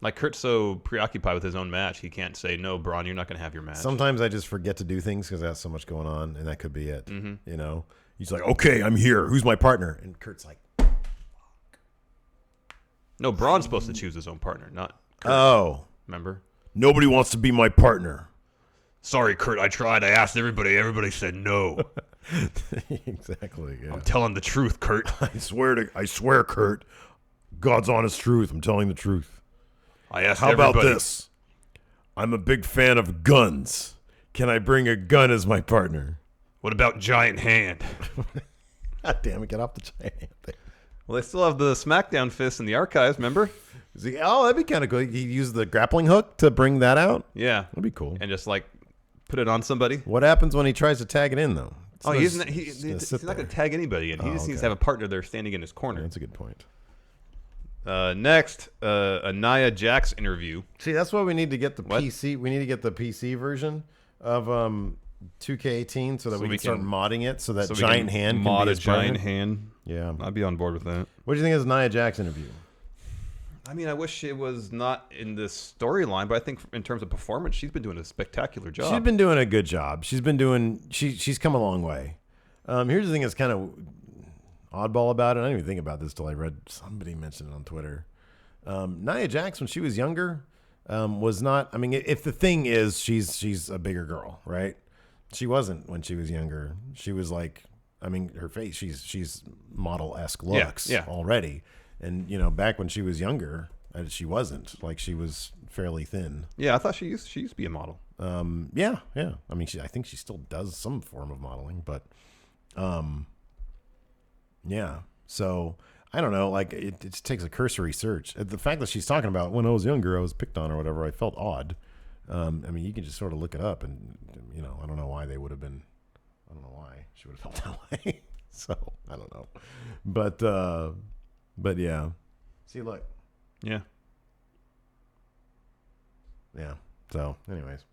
Like, Kurt's so preoccupied with his own match, he can't say, "No, Braun, you're not going to have your match." Sometimes I just forget to do things because I have so much going on, and that could be it. You know? He's like, okay, I'm here. Who's my partner? And Kurt's like, No, Braun's supposed to choose his own partner, not Kurt. oh, Remember? nobody wants to be my partner. Sorry, Kurt, I tried. I asked everybody. Everybody said no. Exactly. Yeah. I'm telling the truth, Kurt. I swear, Kurt. God's honest truth. I'm telling the truth. I asked How everybody. about this? I'm a big fan of guns. Can I bring a gun as my partner? What about Giant Hand? God damn it, get off the giant thing. Well, they still have the SmackDown fist in the archives, remember? That'd be kind of cool. He used the grappling hook to bring that out. Yeah. That'd be cool. And just, like, put it on somebody. What happens when he tries to tag it in, though? Oh, he's not just gonna sit not going there. to tag anybody in. He just needs to have a partner there standing in his corner. That's a good point. Next, a Nia Jax interview. See, that's why we need to get the What? PC. We need to get the PC version of 2K18 so that we can start modding it so that we giant can hand mod can be a his partner. giant hand. Yeah. I'd be on board with that. What do you think of this Nia Jax interview? I mean, I wish it was not in this storyline, but I think in terms of performance, she's been doing a spectacular job. She's been doing a good job. She's come a long way. Here's the thing that's kind of oddball about it. I didn't even think about this till I read somebody mention it on Twitter. Nia Jax, when she was younger, was not. I mean, if the thing is she's a bigger girl, right? She wasn't when she was younger. She was like, I mean, her face. She's model-esque looks already. And back when she was younger, she wasn't. Like, she was fairly thin. Yeah, I thought she used to be a model. Yeah. I mean, I think she still does some form of modeling, but yeah. So I don't know. Like it just takes a cursory search. The fact that she's talking about when I was younger, I was picked on or whatever, I felt odd. I mean, you can just sort of look it up, and I don't know why they would have been. I don't know why she would have felt that way. So I don't know, but yeah. See, look. Yeah. Yeah. So, anyways.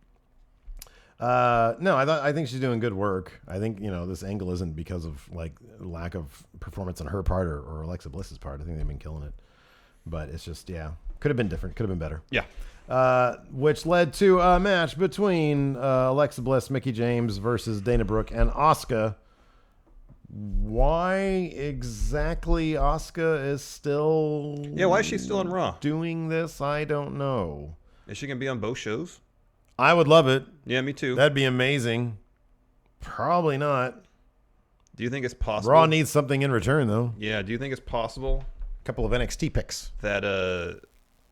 No, I think she's doing good work. I think, this angle isn't because of like lack of performance on her part or Alexa Bliss's part. I think they've been killing it. But it's just, could have been different. Could have been better. Yeah. Which led to a match between Alexa Bliss, Mickie James versus Dana Brooke and Asuka. Why exactly Asuka is still... Yeah, why is she still on Raw? Doing this? I don't know. Is she going to be on both shows? I would love it. Yeah, me too. That'd be amazing. Probably not. Do you think it's possible? Raw needs something in return, though. Yeah, do you think it's possible A couple of NXT picks. that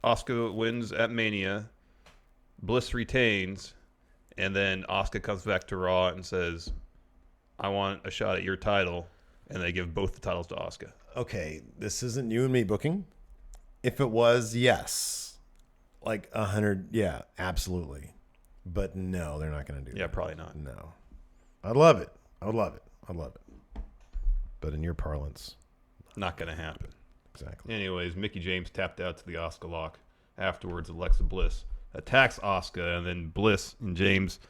Asuka wins at Mania, Bliss retains, and then Asuka comes back to Raw and says, I want a shot at your title, and they give both the titles to Asuka? Okay, this isn't you and me booking. If it was, yes. Like 100, yeah, absolutely. But no, they're not going to do that. Yeah, probably not. No. I'd love it. I would love it. I'd love it. But in your parlance, Not going to happen. exactly. Anyways, Mickie James tapped out to the Asuka lock. Afterwards, Alexa Bliss attacks Asuka, and then Bliss and James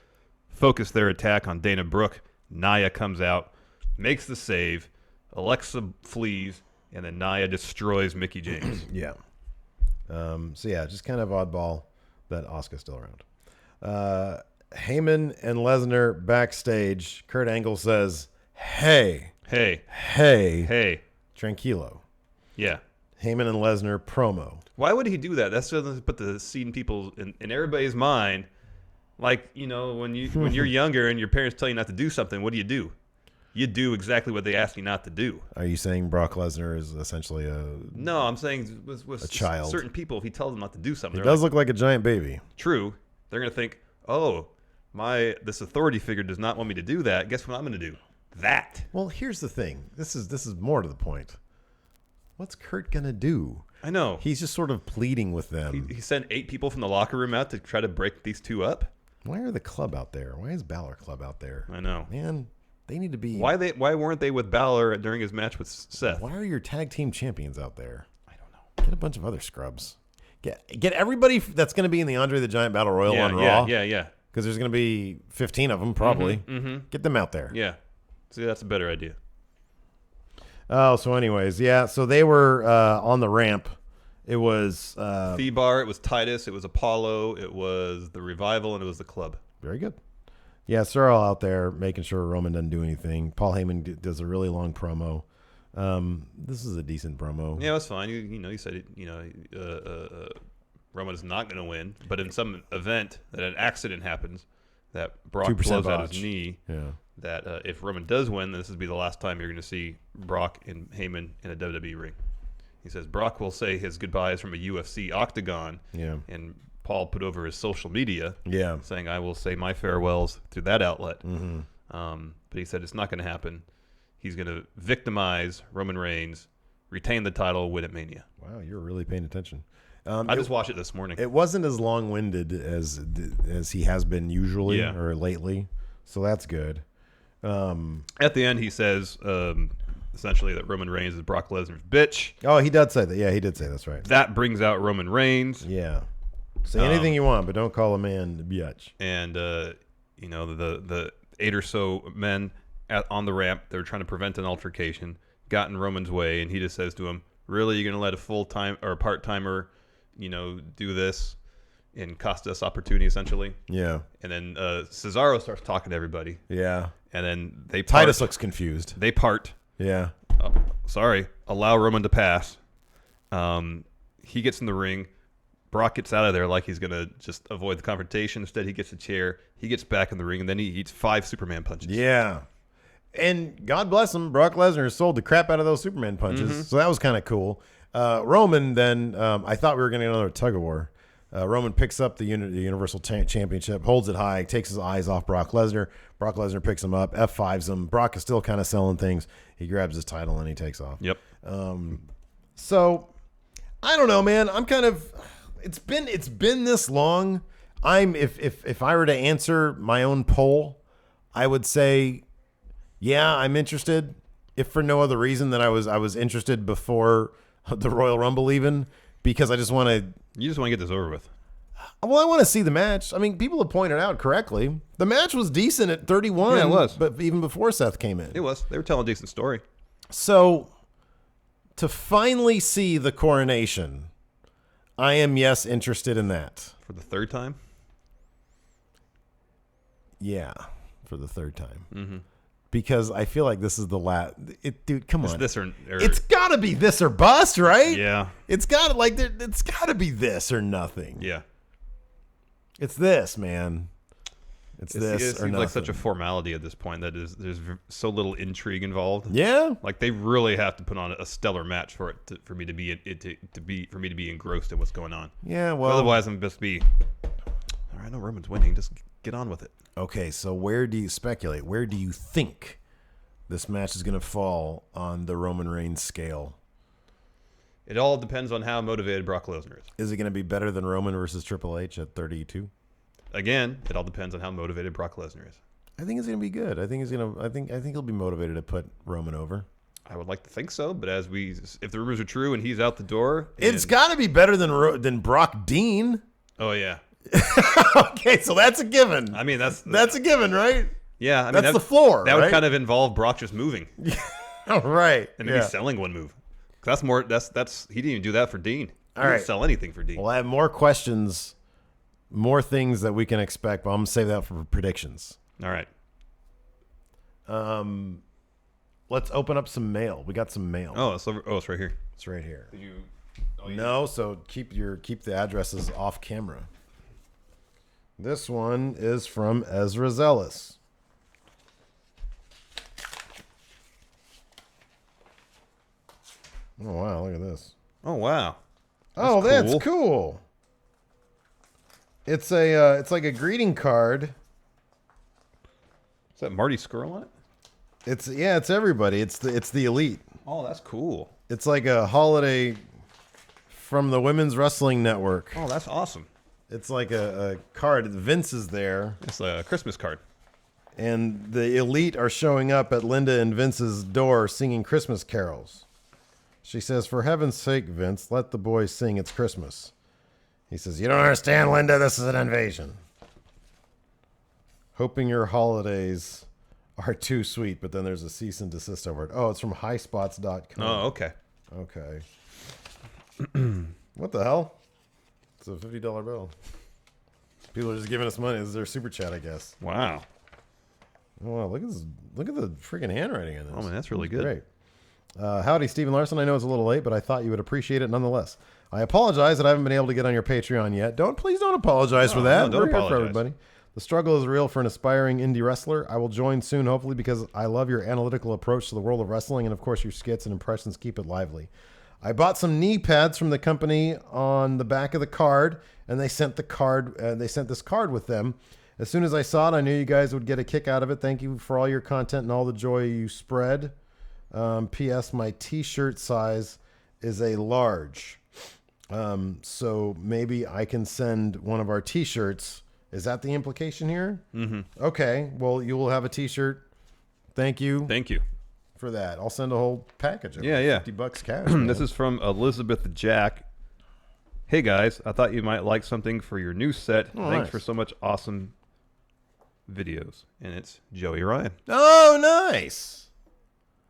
focus their attack on Dana Brooke. Nia comes out, makes the save. Alexa flees, and then Nia destroys Mickie James. Yeah. So yeah, just kind of oddball that Asuka's still around. Heyman and Lesnar backstage. Kurt Angle says, hey, tranquilo. Yeah. Heyman and Lesnar promo. Why would he do that? That's to put the seed in people's in everybody's mind. Like, when you're younger and your parents tell you not to do something, what do? You do exactly what they ask you not to do. Are you saying Brock Lesnar is essentially a... No, I'm saying with a child. Certain people, if he tells them not to do something, He they're does look like a giant baby. true. They're going to think, oh, this authority figure does not want me to do that. Guess what I'm going to do? That. Well, here's the thing. This is more to the point. What's Kurt going to do? I know. He's just sort of pleading with them. He sent 8 people from the locker room out to try to break these two up. Why are the club out there? Why is Balor Club out there? I know. Man, they need to be... Why weren't they with Balor during his match with Seth? Why are your tag team champions out there? I don't know. Get a bunch of other scrubs. Get everybody that's going to be in the Andre the Giant Battle Royal on Raw. Yeah. Because there's going to be 15 of them, probably. Mm-hmm. Get them out there. Yeah. See, that's a better idea. Oh, so anyways, yeah. So they were on the ramp. It was... T-Bar, it was Titus, it was Apollo, it was the Revival, and it was the Club. Very good. Yeah, so they're all out there making sure Roman doesn't do anything. Paul Heyman does a really long promo. This is a decent promo. Yeah, it was fine. You said Roman is not going to win, but in some event that an accident happens, that Brock 2% blows out botch. his knee, Yeah. that if Roman does win, this would be the last time you're going to see Brock and Heyman in a WWE ring. He says Brock will say his goodbyes from a UFC octagon, Yeah. and Paul put over his social media, Yeah. saying I will say my farewells through that outlet. Mm-hmm. But he said it's not going to happen. He's going to victimize Roman Reigns, retain the title, win at Mania. Wow, you're really paying attention. I just watched it this morning. It wasn't as long-winded as he has been usually or lately, so that's good. At the end, he says essentially that Roman Reigns is Brock Lesnar's bitch. Oh, he did say that. Yeah, he did say that's right. That brings out Roman Reigns. Yeah. Say anything you want, but don't call a man a bitch. And the 8 or so men on the ramp, they were trying to prevent an altercation, got in Roman's way, and he just says to him, really, you're going to let a full-time or a part-timer, do this and cost us opportunity, essentially? Yeah. And then Cesaro starts talking to everybody. Yeah. And then they part. Titus looks confused. They part. Yeah. Allow Roman to pass. He gets in the ring. Brock gets out of there like he's going to just avoid the confrontation. Instead, he gets a chair. He gets back in the ring, and then he eats 5 Superman punches. Yeah. And God bless him, Brock Lesnar sold the crap out of those Superman punches. Mm-hmm. So that was kind of cool. Roman then, I thought we were going to get another tug of war. Roman picks up the Universal Championship, holds it high, takes his eyes off Brock Lesnar. Brock Lesnar picks him up, F5s him. Brock is still kind of selling things. He grabs his title and he takes off. Yep. So I don't know, man. I'm kind of. It's been this long. If I were to answer my own poll, I would say, yeah, I'm interested. If for no other reason than I was interested before the Royal Rumble, even because I just want to. You just want to get this over with. Well, I want to see the match. I mean, people have pointed out correctly. The match was decent at 31. Yeah, it was. But even before Seth came in. It was. They were telling a decent story. So, to finally see the coronation, I am, yes, interested in that. For the third time? Yeah, for the third time. Mm-hmm. Because I feel like this is the last. Dude, come on. This or it's got to be this or bust, right? Yeah. It's got to be this or nothing. Yeah. It's this, man. It seems like such a formality at this point that there's so little intrigue involved. Yeah. Like they really have to put on a stellar match for me to be engrossed in what's going on. Yeah, well, otherwise I'm just be all right, no, Roman's winning, just get on with it. Okay, so where do you speculate? Where do you think this match is going to fall on the Roman Reigns scale? It all depends on how motivated Brock Lesnar is. Is it going to be better than Roman versus Triple H at 32? Again, it all depends on how motivated Brock Lesnar is. I think it's going to be good. I think he'll be motivated to put Roman over. I would like to think so, but if the rumors are true and he's out the door, it's got to be better than Brock Dean. Oh yeah. Okay, so that's a given. I mean, that's a given, right? Yeah, I mean, that's the floor. That right? would kind of involve Brock just moving. All right, and maybe selling one move. That's more. That's he didn't even do that for Dean. He didn't sell anything for Dean. Well, I have more questions, more things that we can expect, but I'm gonna save that for predictions. All right. Let's open up some mail. We got some mail. Oh, it's right here. It's right here. Did you? No, so keep the addresses off camera. This one is from Ezra Zealous. Oh wow, look at this. Oh wow. That's cool. It's it's like a greeting card. Is that Marty Scurll on it? It's everybody. It's the elite. Oh, that's cool. It's like a holiday from the Women's Wrestling Network. Oh, that's awesome. It's like a card. Vince is there. It's a Christmas card. And the elite are showing up at Linda and Vince's door singing Christmas carols. She says, "For heaven's sake, Vince, let the boys sing It's Christmas." He says, "You don't understand, Linda. This is an invasion. Hoping your holidays are too sweet," but then there's a cease and desist over it. Oh, it's from highspots.com. Oh, okay. Okay. What the hell? It's a $50 bill. People are just giving us money. This is their super chat, I guess. Wow. Oh, wow, look at the freaking handwriting in this. Oh man, that's really good. Great. Howdy, Stephen Larson. I know it's a little late, but I thought you would appreciate it nonetheless. I apologize that I haven't been able to get on your Patreon yet. Please don't apologize for that. No, don't We're here apologize. for everybody. The struggle is real for an aspiring indie wrestler. I will join soon, hopefully, because I love your analytical approach to the world of wrestling, and of course, your skits and impressions keep it lively. I bought some knee pads from the company on the back of the card, and they sent the card. They sent this card with them. As soon as I saw it, I knew you guys would get a kick out of it. Thank you for all your content and all the joy you spread. P.S. My T-shirt size is a large, so maybe I can send one of our T-shirts. Is that the implication here? Mm-hmm. Okay. Well, you will have a T-shirt. Thank you. Thank you for that. I'll send a whole package of $50 cash. This is from Elizabeth Jack. Hey guys, I thought you might like something for your new set. Oh, Thanks nice. for so much awesome videos. And it's Joey Ryan. Oh, nice.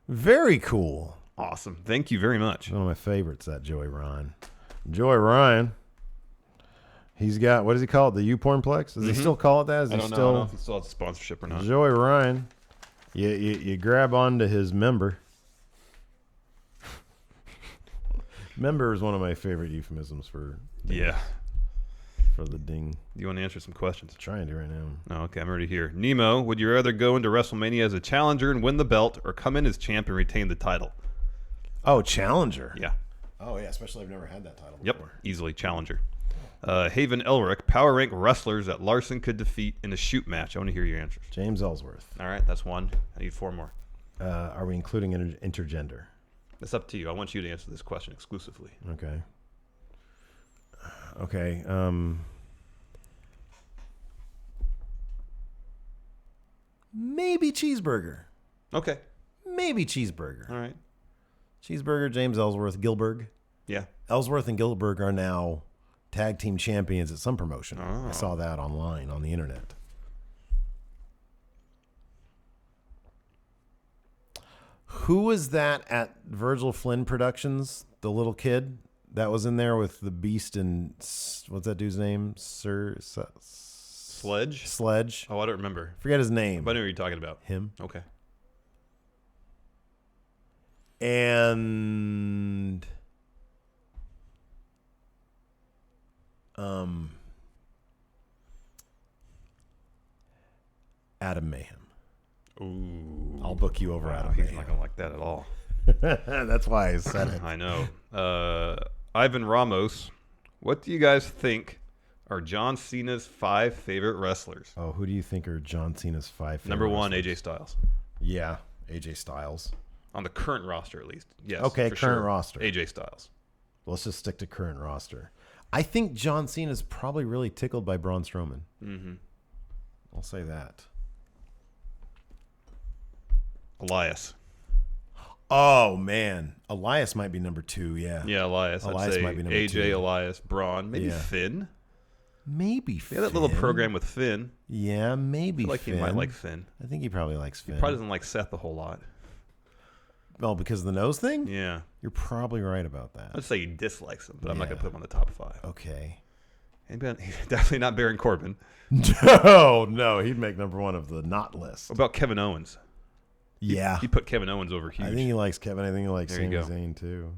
Very cool. Awesome. Thank you very much. One of my favorites, that Joey Ryan. Joey Ryan. He's got, what does he call it? The U-Pornplex? Does he still call it that? I don't know if he still has sponsorship or not. Joey Ryan. You grab onto his member. Member is one of my favorite euphemisms for ding, for the ding. You want to answer some questions? I'm trying to right now. Oh, okay, I'm already here. Nemo, would you rather go into WrestleMania as a challenger and win the belt, or come in as champ and retain the title? Oh, challenger. Yeah. Oh, yeah, especially I've never had that title Yep, before. easily challenger. Haven Elric, power rank wrestlers that Larson could defeat in a shoot match. I want to hear your answers. James Ellsworth. All right, that's one. I need four more. Are we including intergender? It's up to you. I want you to answer this question exclusively. Okay. Okay. Maybe cheeseburger. Okay. Maybe cheeseburger. All right. Cheeseburger, James Ellsworth, Gilbert. Yeah. Ellsworth and Gilbert are now tag team champions at some promotion. Oh. I saw that online on the internet. Who was that at Virgil Flynn Productions? The little kid that was in there with the Beast and what's that dude's name? Sledge? Sledge. Oh, I don't remember. Forget his name. But I know what you're talking about. Him. Okay. And Adam Mayhem. Ooh. I'll book you over Adam He's Mayhem. not going to like that at all. That's why I said it. I know. Ivan Ramos, what do you guys think are John Cena's 5 favorite wrestlers? Oh, who do you think are John Cena's 5 favorite Number 1, wrestlers? AJ Styles. Yeah, AJ Styles. On the current roster, at least. Yes. Okay, for current sure. roster. AJ Styles. Let's just stick to current roster. I think John Cena's probably really tickled by Braun Strowman. Mm-hmm. I'll say that. Elias. Oh, man. Elias might be number 2, yeah. Yeah, Elias. Elias I'd say might be number AJ, 2. Elias, Braun. Maybe Yeah. Finn. Maybe Yeah, Finn. that little program with Finn. Yeah, maybe I feel like Finn. he might like Finn. I think he probably likes Finn. He probably doesn't like Seth a whole lot. Oh, because of the nose thing? Yeah. You're probably right about that. I'd say he dislikes him, but I'm not going Yeah. to put him on the top 5. Okay. And he's definitely not Baron Corbin. No, he'd make number 1 of the not list. What about Kevin Owens? Yeah. He put Kevin Owens over huge. I think he likes Kevin. I think he likes There you Sami go. Zayn, too.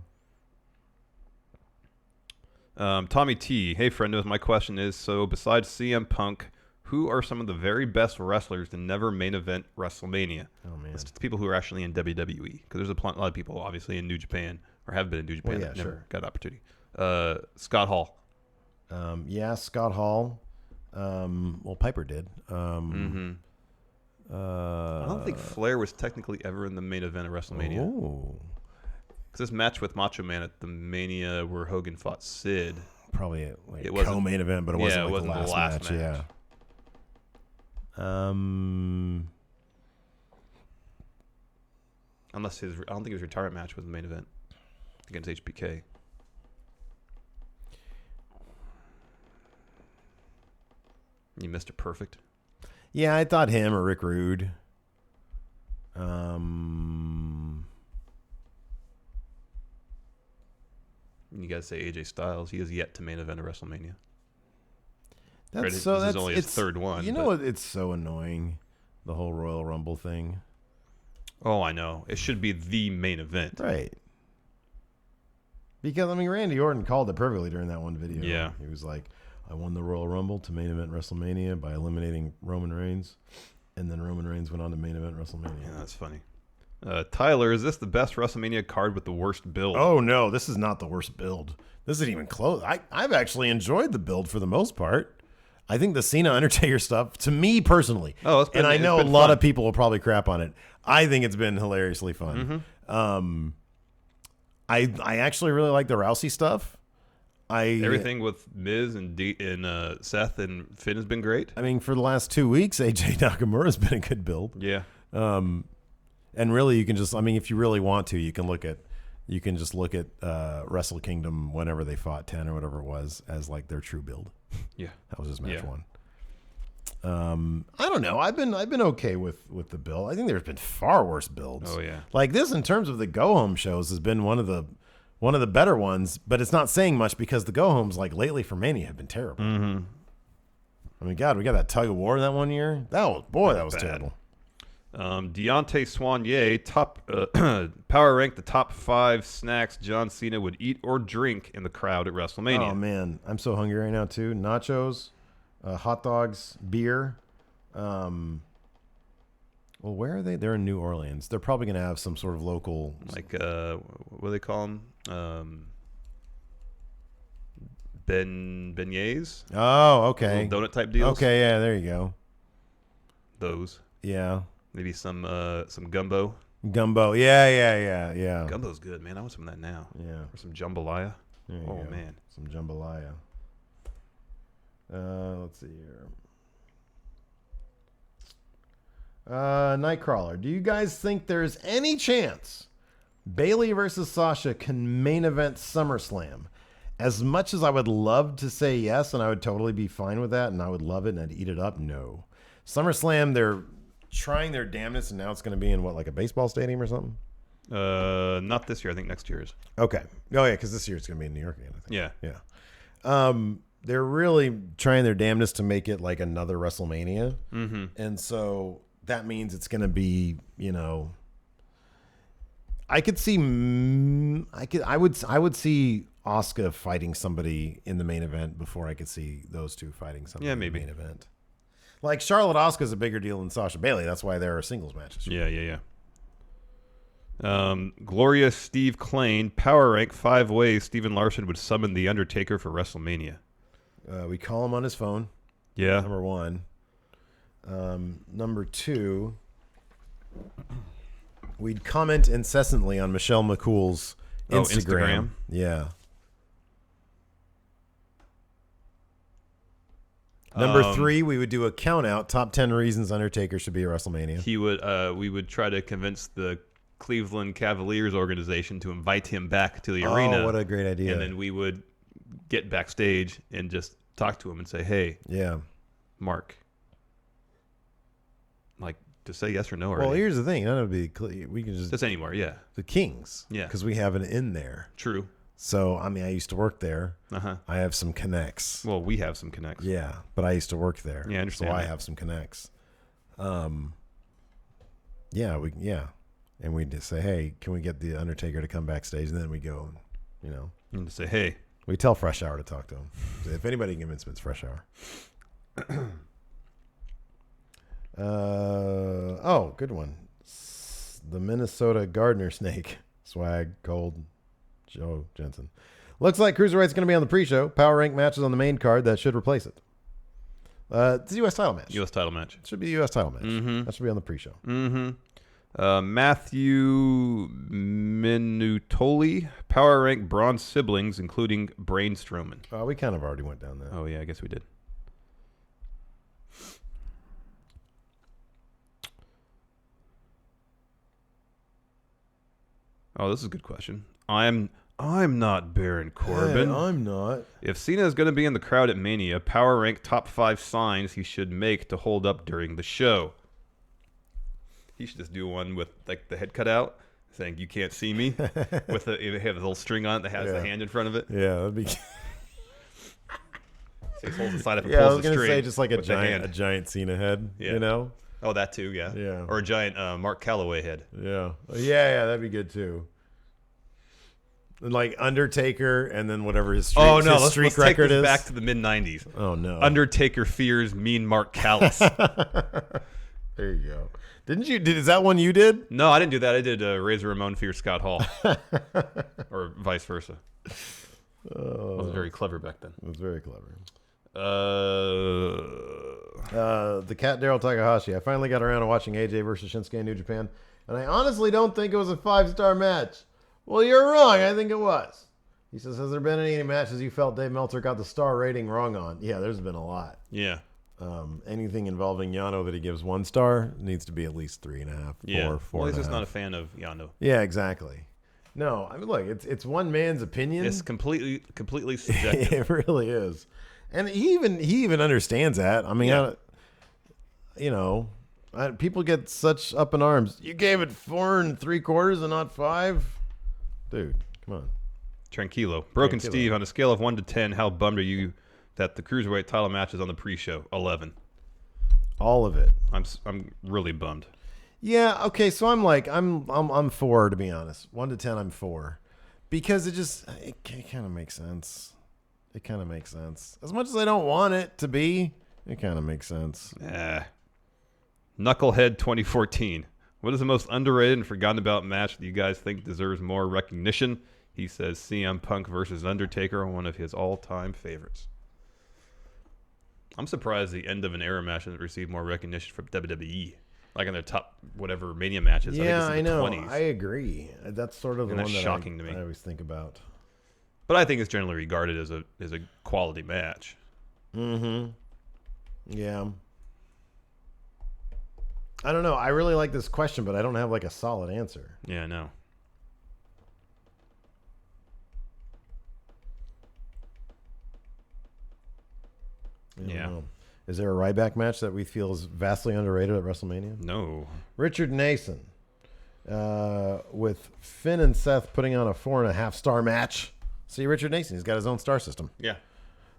Tommy T. Hey, friendos. My question is, so besides CM Punk, who are some of the very best wrestlers to never main event WrestleMania? Oh, man. It's the people who are actually in WWE. Because there's a lot of people, obviously, in New Japan, or have been in New Japan, Well, yeah, that never sure. got an opportunity. Scott Hall. Yeah, Scott Hall. Well, Piper did. I don't think Flair was technically ever in the main event of WrestleMania. Oh. Because this match with Macho Man at the Mania where Hogan fought Sid. Probably a It wasn't- co-main event, but it wasn't, yeah, it wasn't the the last last match. match. Yeah. Unless I don't think his retirement match was the main event against HBK. You Mr. Perfect. Yeah, I thought him or Rick Rude. You guys say AJ Styles. He is yet to main event of WrestleMania. That's Right, so. this is That's only his it's- third one, You know but- what? It's so annoying, the whole Royal Rumble thing. Oh, I know. It should be the main event. Right. Because, I mean, Randy Orton called it perfectly during that one video. Yeah. He was like, I won the Royal Rumble to main event WrestleMania by eliminating Roman Reigns. And then Roman Reigns went on to main event WrestleMania. Yeah, that's funny. Tyler, is this the best WrestleMania card with the worst build? Oh, no, this is not the worst build. This isn't even close. I've actually enjoyed the build for the most part. I think the Cena Undertaker stuff, to me personally, Oh, it's been- and I it's know a been lot fun. of people will probably crap on it. I think it's been hilariously fun. Mm-hmm. I actually really like the Rousey stuff. Everything with Miz and Seth and Finn has been great. I mean, for the last 2 weeks, AJ Nakamura's been a good build. Yeah. And really, you can just, I mean, if you really want to, you can just look at Wrestle Kingdom whenever they fought 10 or whatever it was as like their true build. Yeah. That was just match Yeah. 1. I don't know. I've been okay with the build. I think there's been far worse builds. Oh, yeah. Like this in terms of the go home shows has been one of the better ones, but it's not saying much because the go homes like lately for Mania have been terrible. Mm-hmm. I mean, God, we got that tug of war that one year. That was Bad. terrible. Deontay Swanier, power rank the top 5 snacks John Cena would eat or drink in the crowd at WrestleMania. Oh man, I'm so hungry right now too. Nachos, hot dogs, beer. Well, where are they? They're in New Orleans. They're probably going to have some sort of local. Like, what do they call them? Beignets? Oh, okay. Little donut type deals? Okay, yeah, there you go. Those. Yeah. Maybe some gumbo. Gumbo. Yeah. Gumbo's good, man. I want some of that now. Yeah. Or some jambalaya. Oh, man. Some jambalaya. Let's see here. Nightcrawler. Do you guys think there's any chance Bayley versus Sasha can main event SummerSlam? As much as I would love to say yes, and I would totally be fine with that, and I would love it, and I'd eat it up, no. SummerSlam, they're trying their damnedest, and now it's going to be in what, like a baseball stadium or something? Not this year. I think next year is. Okay. Oh, yeah, because this year it's going to be in New York again, I think. Yeah. Yeah. They're really trying their damnedest to make it like another WrestleMania. Mm-hmm. And so that means it's going to be, I could see, I would see Asuka fighting somebody in the main event before I could see those two fighting somebody in the main event. Like Charlotte Asuka is a bigger deal than Sasha Bayley. That's why there are singles matches. Yeah. Gloria Steve Klain, power rank 5 ways Steven Larson would summon The Undertaker for WrestleMania. We call him on his phone. Yeah. Number 1. Number 2, we'd comment incessantly on Michelle McCool's Instagram. Yeah. Number 3, we would do a count out, top 10 reasons Undertaker should be at WrestleMania. We would try to convince the Cleveland Cavaliers organization to invite him back to the arena. Oh, what a great idea. And then we would get backstage and just talk to him and say, hey, Mark, like, to say yes or no already. Well, here's the thing. None of it would be, we can just anywhere, yeah. The Kings. Yeah. Because we have an in there. True. So, I mean, I used to work there. Uh-huh. I have some connects. Well, we have some connects. Yeah, but I used to work there. Yeah, I understand. So I have some connects. And we'd just say, hey, can we get the Undertaker to come backstage? And then we go, And to say, hey. We tell Fresh Hour to talk to him. If anybody can convince him, it's Fresh Hour. Good one. The Minnesota Gardner Snake. Swag, Gold, Joe Jensen. Looks like Cruiserweight's going to be on the pre-show. Power rank matches on the main card that should replace it. It's a U.S. title match. U.S. title match. It should be the U.S. title match. Mm-hmm. That should be on the pre-show. Mm-hmm. Matthew Minutoli, power rank Braun siblings, including Braun Strowman. We kind of already went down that. Oh, yeah, I guess we did. Oh, this is a good question. I'm not Baron Corbin. Hey, I'm not. If Cena is going to be in the crowd at Mania, power rank top 5 signs he should make to hold up during the show. He should just do one with like the head cut out, saying "You can't see me," with it have a little string on it that has the hand in front of it. Yeah, that'd be. So he holds the side up and I pulls was the gonna string. say just like a giant Cena head. Yeah. Oh, that too. Yeah. Yeah. Or a giant Mark Calloway head. Yeah. Yeah, that'd be good too. And like Undertaker, and then whatever his streak, let's streak take record this is. back to the mid '90s. Oh no. Undertaker fears mean Mark Callis. There you go. Is that one you did? No, I didn't do that. I did Razor Ramon fears Scott Hall, or vice versa. I was very clever back then. It was very clever. The cat Daryl Takahashi. I finally got around to watching AJ versus Shinsuke in New Japan, and I honestly don't think it was a 5-star match. Well, you're wrong. I think it was. He says, has there been any matches you felt Dave Meltzer got the star rating wrong on? Yeah, there's been a lot. Yeah. Anything involving Yano that he gives 1 star needs to be at least 3.5, 4. Well, he's just not a fan of Yano. Yeah, exactly. No, I mean, look, it's one man's opinion. It's completely subjective. It really is, and he even understands that. I mean, people get such up in arms. You gave it 4 3/4 and not 5, dude. Come on. Tranquilo. Broken Steve, on a scale of 1 to 10, how bummed are you that the Cruiserweight title match is on the pre-show? 11. All of it. I'm really bummed. Yeah. Okay. So I'm 4, to be honest. 1 to 10, I'm 4, because it kind of makes sense. It kind of makes sense. As much as I don't want it to be, it kind of makes sense. Knucklehead 2014. What is the most underrated and forgotten about match that you guys think deserves more recognition? He says CM Punk versus Undertaker, one of his all-time favorites. I'm surprised the end of an era match hasn't received more recognition from WWE. like in their top whatever Mania matches. Yeah, I think it's in the 20s. I agree. That's sort of the And one that's that shocking to me. I always think about. But I think it's generally regarded as a quality match. Mm-hmm. Yeah. I don't know. I really like this question, but I don't have like a solid answer. Yeah, I know. I don't Yeah. know. Is there a Ryback match that we feel is vastly underrated at WrestleMania? No. Richard Nason with Finn and Seth putting on a 4.5-star match. See, Richard Nason, he's got his own star system. Yeah.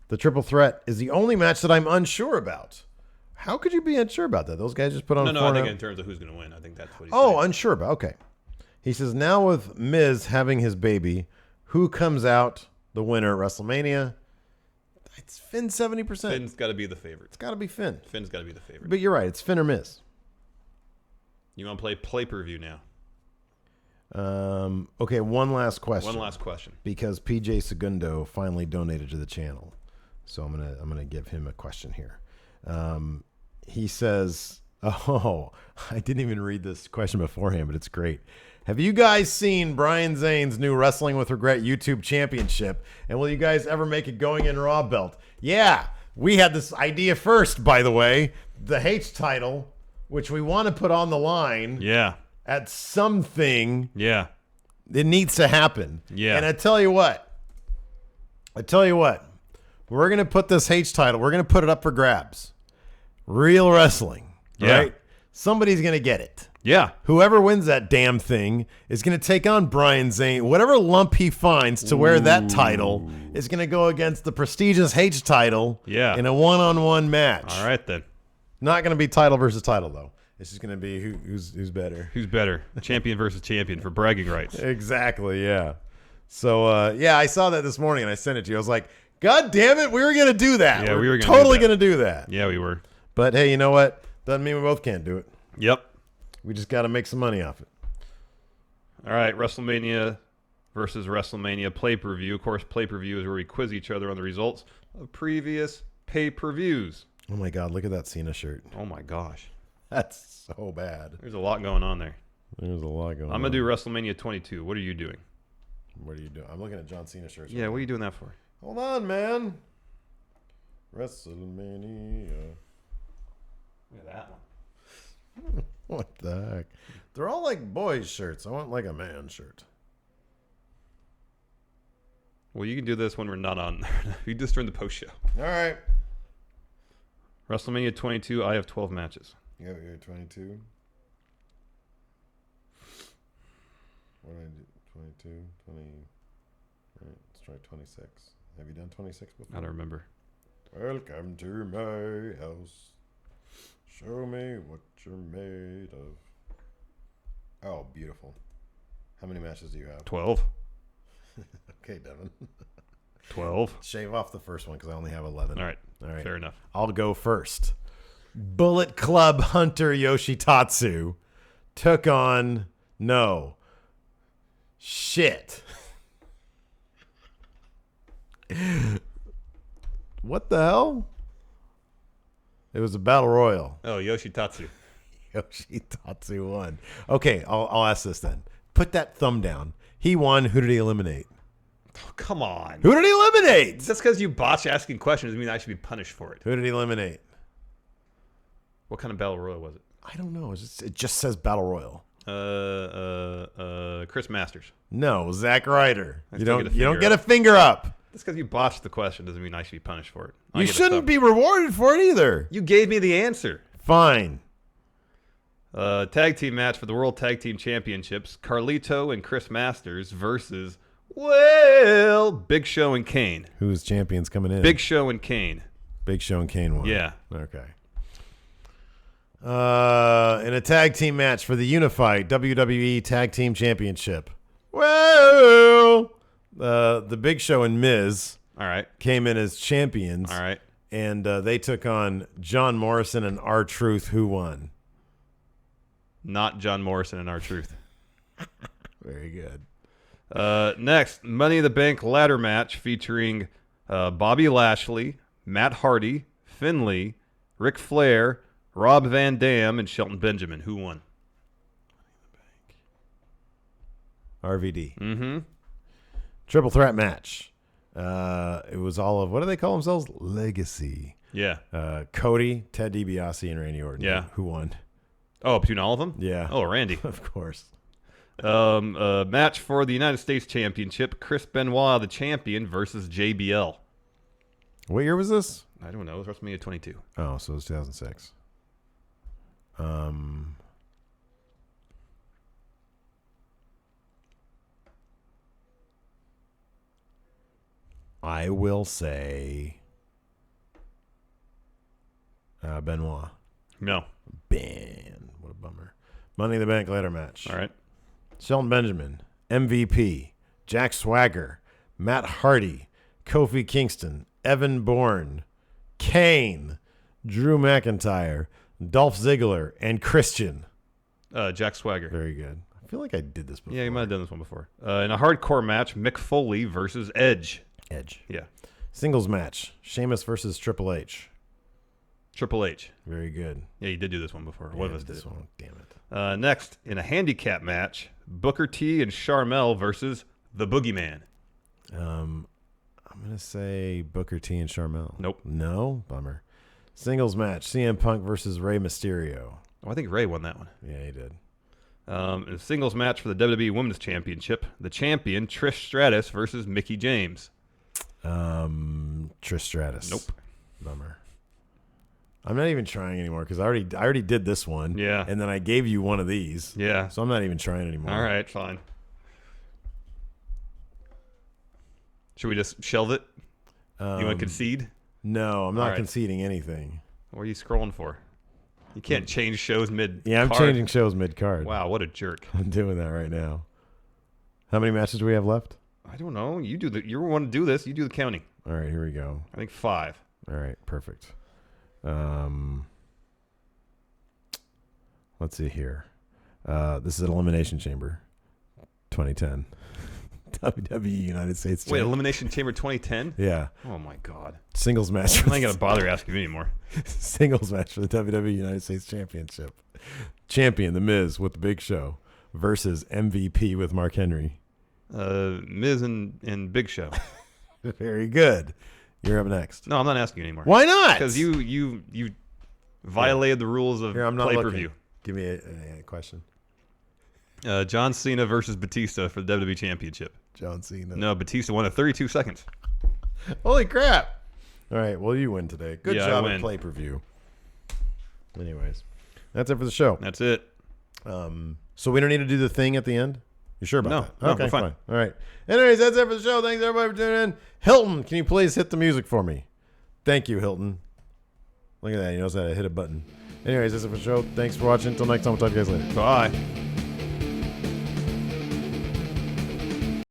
The triple threat is the only match that I'm unsure about. How could you be unsure about that? Those guys just put on No, a I think in terms of who's going to win, I think that's what he's Oh, saying. unsure about. Okay. He says, now with Miz having his baby, who comes out the winner at WrestleMania? It's Finn 70%. Finn's got to be the favorite. It's got to be Finn. Finn's got to be the favorite. But you're right. It's Finn or Miz. You want to play play-per-view now? Okay, one last question. One last question. Because PJ Segundo finally donated to the channel. So I'm gonna give him a question here. He says, oh, I didn't even read this question beforehand, but it's great. Have you guys seen Brian Zane's new Wrestling with Regret YouTube championship? And will you guys ever make a Going in Raw belt? Yeah, we had this idea first, by the way. The H title, which we want to put on the line Yeah. at something. Yeah. It needs to happen. Yeah. And I tell you what. We're going to put this H title, we're going to put it up for grabs. Real wrestling. Yeah. Right? Somebody's going to get it. Yeah. Whoever wins that damn thing is going to take on Brian Zane. Whatever lump he finds to wear that title is going to go against the prestigious H title in a one-on-one match. All right, then. Not going to be title versus title, though. It's just going to be who's better. Who's better? Champion versus champion for bragging rights. Exactly, yeah. So, I saw that this morning, and I sent it to you. I was like, God damn it, we were going to do that. Yeah, we were totally going to do that. Yeah, we were. But, hey, you know what? Doesn't mean we both can't do it. Yep. We just got to make some money off it. All right, WrestleMania versus WrestleMania pay-per-view. Of course, pay-per-view is where we quiz each other on the results of previous pay-per-views. Oh, my God, look at that Cena shirt. Oh, my gosh. That's so bad. There's a lot going on there. There's a lot going on. I'm going to do WrestleMania 22. What are you doing? What are you doing? I'm looking at John Cena shirts. Yeah, what are you doing that for? Hold on, man. WrestleMania. Look at that one. What the heck? They're all like boys' shirts. I want like a man shirt. Well, you can do this when we're not on. You just during the post show. All right. WrestleMania 22, I have 12 matches. You're 22. What did I do? 22, 20. All right, let's try 26. Have you done 26 before? I don't remember. Welcome to my house. Show me what you're made of. Oh, beautiful. How many matches do you have? 12. Okay, Devin. 12. Shave off the first one because I only have 11. All right. Fair enough. I'll go first. Bullet Club Hunter Yoshitatsu took on shit. What the hell? It was a battle royal. Oh, Yoshitatsu. Yoshitatsu won. Okay, I'll ask this then. Put that thumb down. He won. Who did he eliminate? Oh, come on. Who did he eliminate? Just because you botch asking questions doesn't mean I should be punished for it. Who did he eliminate? What kind of battle royal was it? I don't know. It just says battle royal. Chris Masters. No, Zack Ryder. I You still don't get a get a finger up. Just because you botched the question doesn't mean I should be punished for it. I You get a shouldn't thumb. be rewarded for it either. You gave me the answer. Fine. Tag team match for the World Tag Team Championships. Carlito and Chris Masters versus, Big Show and Kane. Who's champions coming in? Big Show and Kane. Big Show and Kane won. Yeah. Okay. In a tag team match for the unified WWE Tag Team Championship. Well, the Big Show and Miz All right. came in as champions. All right. And they took on John Morrison and R-Truth. Who won? Not John Morrison and R-Truth. Very good. Next, Money in the Bank ladder match featuring Bobby Lashley, Matt Hardy, Finlay, Ric Flair Rob Van Dam and Shelton Benjamin. Who won? RVD. Mm-hmm. Triple threat match. It was all of, what do they call themselves? Legacy. Yeah. Cody, Ted DiBiase, and Randy Orton. Yeah. Who won? Oh, between all of them? Yeah. Oh, Randy. Of course. Match for the United States Championship. Chris Benoit, the champion, versus JBL. What year was this? I don't know. It was WrestleMania 22. Oh, so it was 2006. I will say Benoit. No. Ben. What a bummer. Money in the Bank ladder match. All right. Shelton Benjamin, MVP, Jack Swagger, Matt Hardy, Kofi Kingston, Evan Bourne, Kane, Drew McIntyre, Dolph Ziggler, and Christian. Jack Swagger. Very good. I feel like I did this before. Yeah, you might have done this one before. In a hardcore match, Mick Foley versus Edge. Yeah. Singles match, Sheamus versus Triple H. Triple H. Very good. Yeah, you did do this one before. One of us did. This one. Damn it. Next, in a handicap match, Booker T and Sharmell versus the Boogeyman. I'm going to say Booker T and Sharmell. Nope. No? Bummer. Singles match, CM Punk versus Rey Mysterio. Oh, I think Ray won that one. Yeah, he did. In a singles match for the WWE Women's Championship, the champion, Trish Stratus versus Mickie James. Trish Stratus. Nope. Bummer. I'm not even trying anymore because I already did this one. Yeah. And then I gave you one of these. Yeah. So I'm not even trying anymore. All right, fine. Should we just shelve it? You want to concede? No, I'm not All right. conceding anything. What are you scrolling for? You can't change shows mid. Yeah, I'm changing shows mid-card. Wow, what a jerk! I'm doing that right now. How many matches do we have left? I don't know. You do the. You want to do this? You do the counting. All right, here we go. I think 5. All right, perfect. Let's see here. This is an Elimination Chamber, 2010. WWE United States. Wait, Elimination Chamber 2010? Yeah. Oh my God. Singles match. I'm not gonna bother asking you anymore. Singles match for the WWE United States Championship. Champion, The Miz with the Big Show versus MVP with Mark Henry. Miz and Big Show. Very good. You're up next. No, I'm not asking you anymore. Why not? Because you violated the rules of Here, I'm not pay-per-view. Give me a question. John Cena versus Batista for the WWE Championship. John Cena. No, Batista won in 32 seconds. Holy crap. All right, well, you win today. Good Yeah, job I at win. play-per-view. Anyways, that's it for the show. That's it. So we don't need to do the thing at the end? You sure about that? No, Okay, we're fine. All right. Anyways, that's it for the show. Thanks, everybody, for tuning in. Hilton, can you please hit the music for me? Thank you, Hilton. Look at that. He knows how to hit a button. Anyways, that's it for the show. Thanks for watching. Until next time, we'll talk to you guys later. Bye.